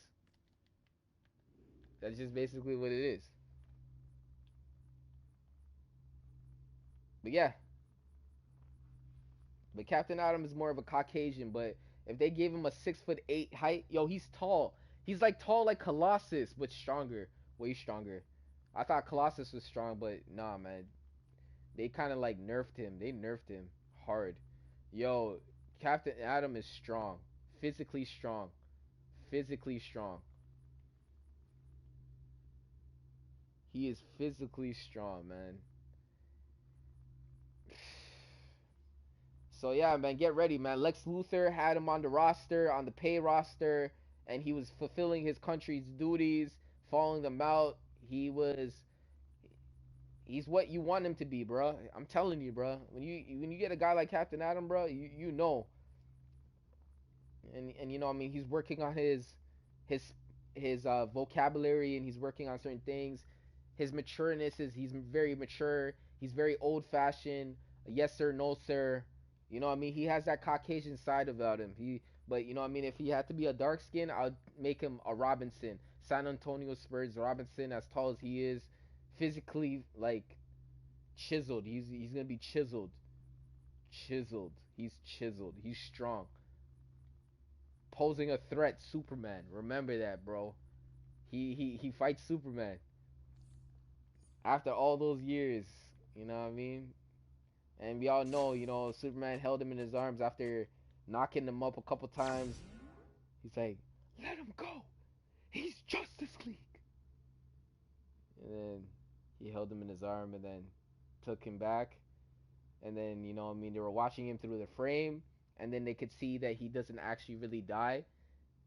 [SPEAKER 1] That's just basically what it is. But yeah. But Captain Atom is more of a Caucasian, but if they gave him a 6'8" height, yo, he's tall. He's like tall like Colossus, but stronger. Way stronger. I thought Colossus was strong, but nah, man. They kind of like nerfed him. They nerfed him hard. Yo, Captain Atom is strong. Physically strong. Physically strong. He is physically strong, man. So yeah, man, get ready, man. Lex Luthor had him on the roster, on the pay roster, and he was fulfilling his country's duties, following them out. He's what you want him to be, bro. I'm telling you, bro. When you get a guy like Captain Atom, bro, you know. And you know, I mean, he's working on his vocabulary, and he's working on certain things. His matureness is he's very mature. He's very old fashioned. Yes sir, no sir. You know what I mean? He has that Caucasian side about him. But you know what I mean? If he had to be a dark skin, I'd make him a Robinson. San Antonio Spurs Robinson, as tall as he is, physically like chiseled. He's gonna be chiseled. Chiseled. He's chiseled. He's strong. Posing a threat, Superman. Remember that, bro. He fights Superman after all those years. You know what I mean? And we all know, you know, Superman held him in his arms after knocking him up a couple times. He's like, "Let him go. He's Justice League." And then he held him in his arm and then took him back. And then, you know what I mean, they were watching him through the frame, and then they could see that he doesn't actually really die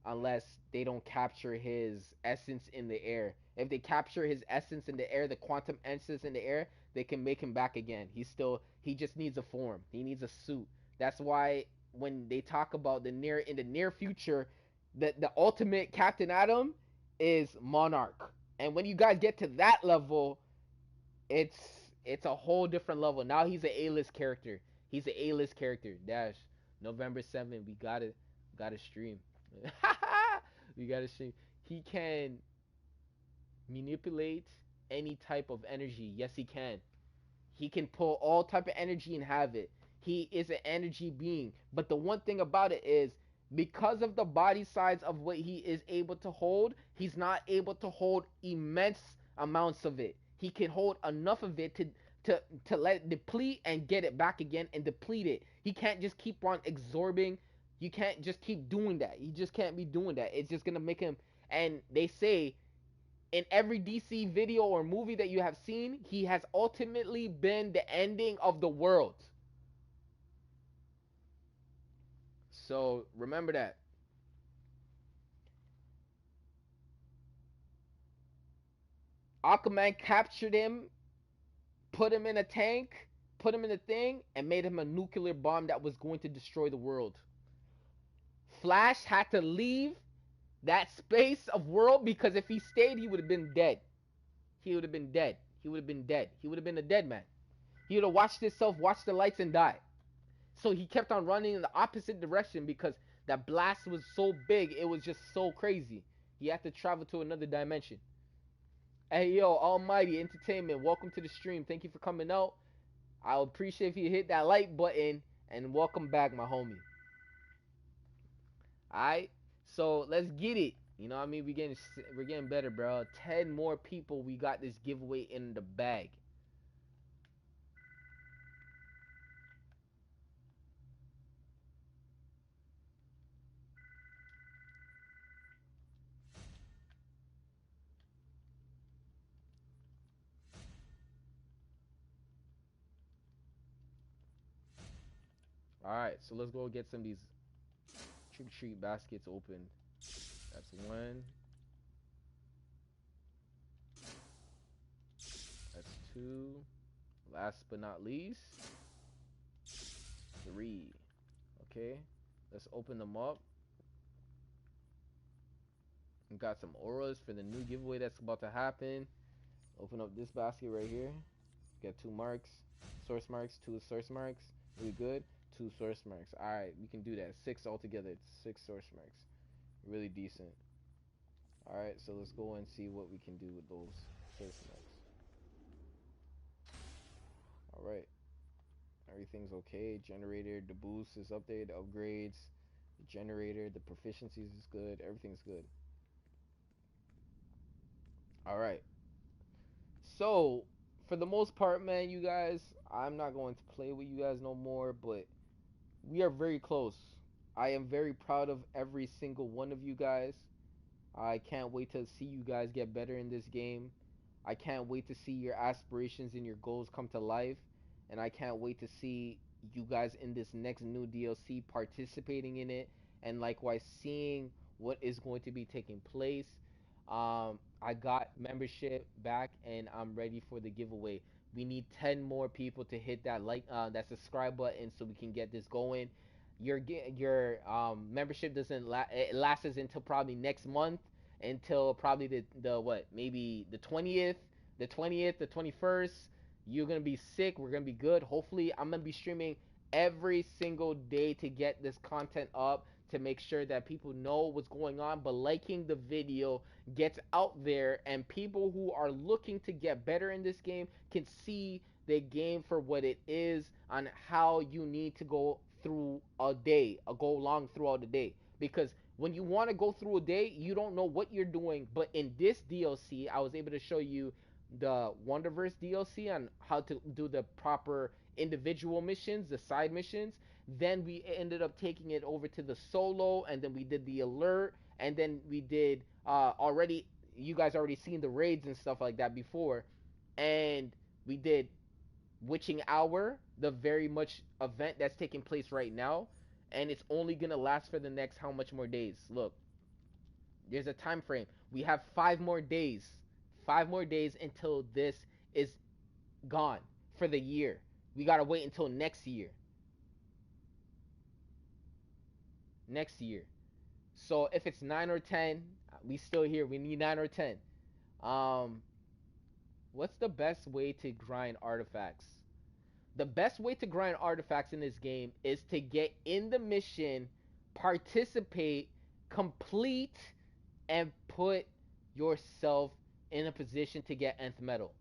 [SPEAKER 1] unless they don't capture his essence in the air. If they capture his essence in the air, the quantum essence in the air, they can make him back again. He just needs a form. He needs a suit. That's why when they talk about in the near future, the ultimate Captain Atom is Monarch. And when you guys get to that level, it's it's a whole different level. Now he's an A-list character. He's an A-list character. Dash November 7th, we gotta stream. We gotta stream. He can manipulate any type of energy. Yes, he can. He can pull all type of energy and have it. He is an energy being. But the one thing about it is, because of the body size of what he is able to hold, he's not able to hold immense amounts of it. He can hold enough of it to let it deplete and get it back again and deplete it. He can't just keep on absorbing. You can't just keep doing that. You just can't be doing that. It's just gonna make him. And they say in every DC video or movie that you have seen, he has ultimately been the ending of the world. So remember that. Aquaman captured him, put him in a tank, put him in a thing, and made him a nuclear bomb that was going to destroy the world. Flash had to leave that space of world because if he stayed, he would have been dead. He would have been dead. He would have been dead. He would have been a dead man. He would have watched himself watch the lights and die. So he kept on running in the opposite direction because that blast was so big, it was just so crazy. He had to travel to another dimension. Hey yo, Almighty Entertainment, welcome to the stream. Thank you for coming out. I would appreciate if you hit that like button and welcome back, my homie. Alright, so let's get it. You know what I mean? We're getting better, bro. 10 more people. We got this giveaway in the bag. Alright, so let's go get some of these trick-or-treat baskets open. That's one. That's two. Last but not least, three. Okay, let's open them up. We got some auras for the new giveaway that's about to happen. Open up this basket right here. Get 2 marks, source marks, 2 source marks. Really good. 2 source marks. Alright, we can do that. 6 altogether. It's 6 source marks. Really decent. Alright, so let's go and see what we can do with those source marks. Alright. Everything's okay. Generator, the boost is up there. The upgrades, the generator, the proficiencies is good. Everything's good. Alright. So, for the most part, man, you guys, I'm not going to play with you guys no more, but we are very close. I am very proud of every single one of you guys. I can't wait to see you guys get better in this game. I can't wait to see your aspirations and your goals come to life. And I can't wait to see you guys in this next new DLC participating in it. And likewise seeing what is going to be taking place. I got membership back and I'm ready for the giveaway. We need 10 more people to hit that subscribe button so we can get this going. Your membership doesn't it lasts until probably next month, until probably the what, maybe the 20th, the 21st. You're gonna be sick. We're gonna be good. Hopefully, I'm gonna be streaming every single day to get this content up, to make sure that people know what's going on. But liking the video gets out there, and people who are looking to get better in this game can see the game for what it is, on how you need to go through a day, go along throughout the day. Because when you want to go through a day, you don't know what you're doing. But in this DLC, I was able to show you the Wonderverse DLC on how to do the proper individual missions, the side missions. Then we ended up taking it over to the solo, and then we did the alert, and then we did already. You guys already seen the raids and stuff like that before, and we did Witching Hour, the very much event that's taking place right now, and it's only gonna last for the next how much more days? Look, there's a time frame. We have 5 more days. 5 more days until this is gone for the year. We gotta wait until next year. Next year. So if it's 9 or 10, we still here. We need 9 or 10. What's the best way to grind artifacts? The best way to grind artifacts in this game is to get in the mission, participate, complete, and put yourself in a position to get nth metal.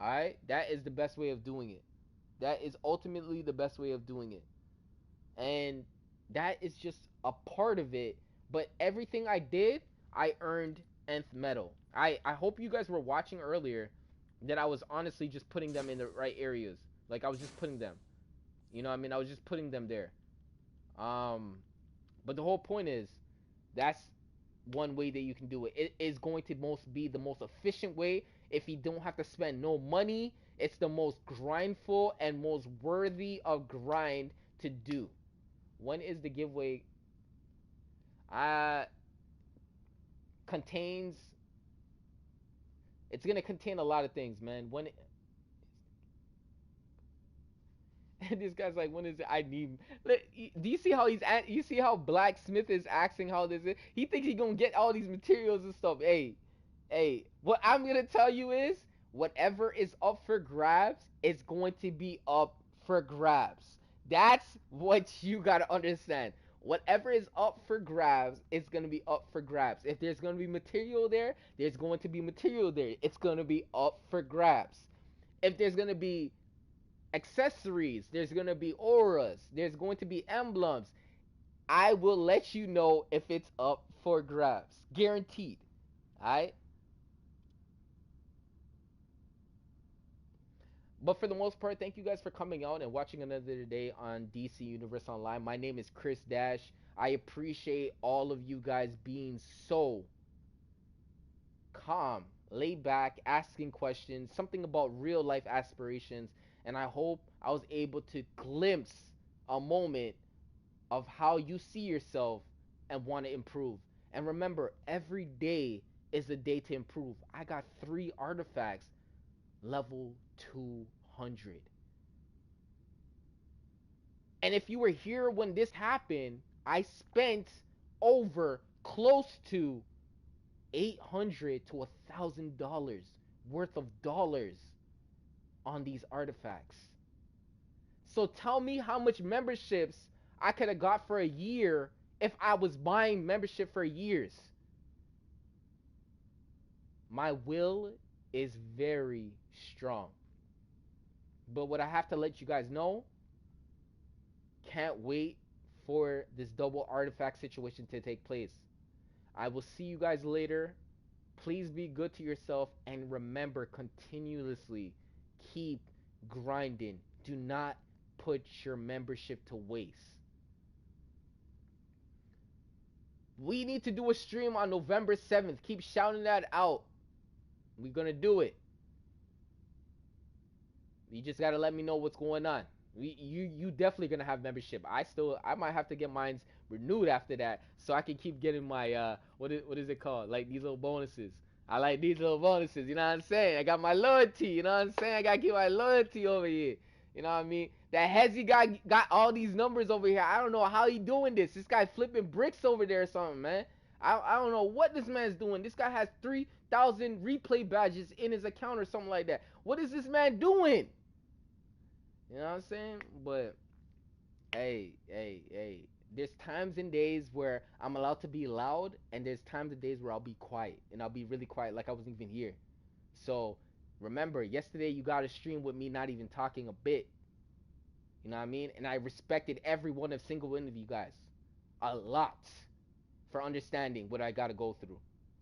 [SPEAKER 1] Alright? That is the best way of doing it. That is ultimately the best way of doing it. And that is just a part of it. But everything I did, I earned nth metal. I hope you guys were watching earlier that I was honestly just putting them in the right areas. Like, I was just putting them. You know what I mean? I was just putting them there. But the whole point is, that's one way that you can do it. It is going to be the most efficient way. If you don't have to spend no money, it's the most grindful and most worthy of grind to do. When is the giveaway? Contains. It's gonna contain a lot of things, man. When and this guy's like, when is it? I need. Do you see how he's at? You see how Blacksmith is asking how this is? He thinks he's gonna get all these materials and stuff. Hey, what I'm gonna tell you is, whatever is up for grabs, it's going to be up for grabs. That's what you gotta understand. Whatever is up for grabs, it's gonna be up for grabs. If there's gonna be material there, there's going to be material there. It's gonna be up for grabs. If there's gonna be accessories, there's gonna be auras, there's going to be emblems. I will let you know if it's up for grabs. Guaranteed. Alright? But for the most part, thank you guys for coming out and watching another day on DC Universe Online. My name is Chris Dash. I appreciate all of you guys being so calm, laid back, asking questions, something about real life aspirations. And I hope I was able to glimpse a moment of how you see yourself and want to improve. And remember, every day is a day to improve. I got 3 artifacts, level 200. And if you were here when this happened, I spent over close to $800 to $1,000 worth of dollars on these artifacts. So tell me how much memberships I could have got for a year if I was buying membership for years. My will is very strong. But what I have to let you guys know, can't wait for this double artifact situation to take place. I will see you guys later. Please be good to yourself, and remember, continuously keep grinding. Do not put your membership to waste. We need to do a stream on November 7th. Keep shouting that out. We're gonna do it. You just gotta let me know what's going on. You definitely gonna have membership. I might have to get mine renewed after that, so I can keep getting my what is it called? Like these little bonuses. I like these little bonuses. You know what I'm saying? I got my loyalty. You know what I'm saying? I gotta keep my loyalty over here. You know what I mean? That Hezzy guy got all these numbers over here. I don't know how he doing this. This guy flipping bricks over there or something, man. I don't know what this man's doing. This guy has 3,000 replay badges in his account or something like that. What is this man doing? You know what I'm saying? But hey. There's times and days where I'm allowed to be loud, and there's times and days where I'll be quiet, and I'll be really quiet, like I wasn't even here. So remember, yesterday you got a stream with me not even talking a bit. You know what I mean? And I respected every one of single one of you guys a lot for understanding what I gotta go through.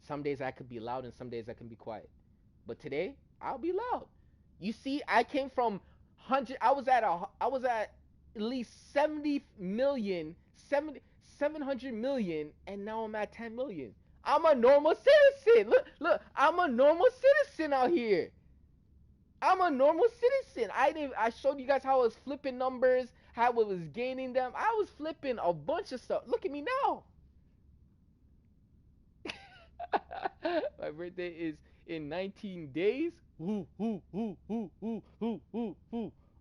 [SPEAKER 1] Some days I could be loud, and some days I can be quiet. But today I'll be loud. You see, I came from 100. I was at least 70 million, 700 million, and now I'm at 10 million. I'm a normal citizen. Look, I'm a normal citizen out here. I'm a normal citizen. I showed you guys how I was flipping numbers, how I was gaining them. I was flipping a bunch of stuff. Look at me now. My birthday is in 19 days. Woo.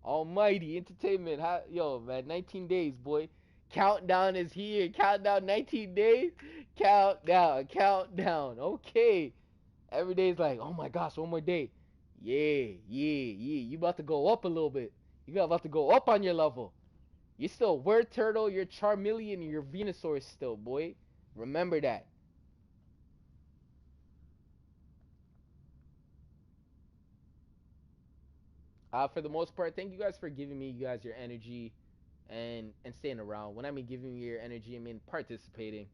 [SPEAKER 1] Almighty entertainment. Yo, man, 19 days, boy. Countdown is here. Countdown 19 days. Countdown. Okay. Every day is like, oh my gosh, one more day. Yeah. You about to go up a little bit. You about to go up on your level. You're still Word Turtle, you're Charmeleon, and you're Venusaur still, boy. Remember that. For the most part, thank you guys for giving me your energy and staying around. When I mean giving me your energy, I mean participating.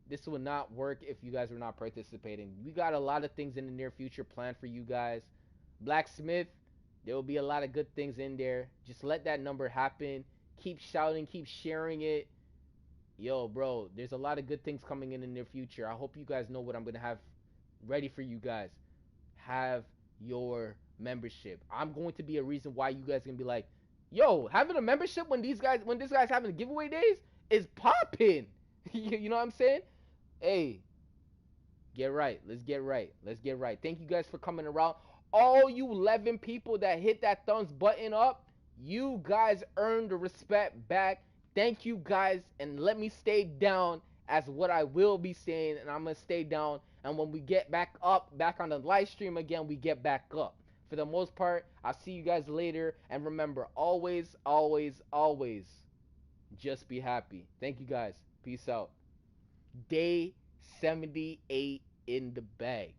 [SPEAKER 1] This would not work if you guys were not participating. We got a lot of things in the near future planned for you guys. Blacksmith, there will be a lot of good things in there. Just let that number happen. Keep shouting, keep sharing it. Yo, bro, there's a lot of good things coming in the near future. I hope you guys know what I'm gonna have ready for you guys. Have your membership. I'm going to be a reason why you guys can be like, yo, having a membership when this guy's having giveaway days is popping. You know what I'm saying? Hey, get right. Let's get right. Let's get right. Thank you guys for coming around. All you 11 people that hit that thumbs button up, you guys earned the respect back. Thank you guys, and let me stay down as what I will be saying, and I'm gonna stay down. And when we get back up, back on the live stream again, we get back up. For the most part, I'll see you guys later. And remember, always, just be happy. Thank you guys. Peace out. Day 78 in the bag.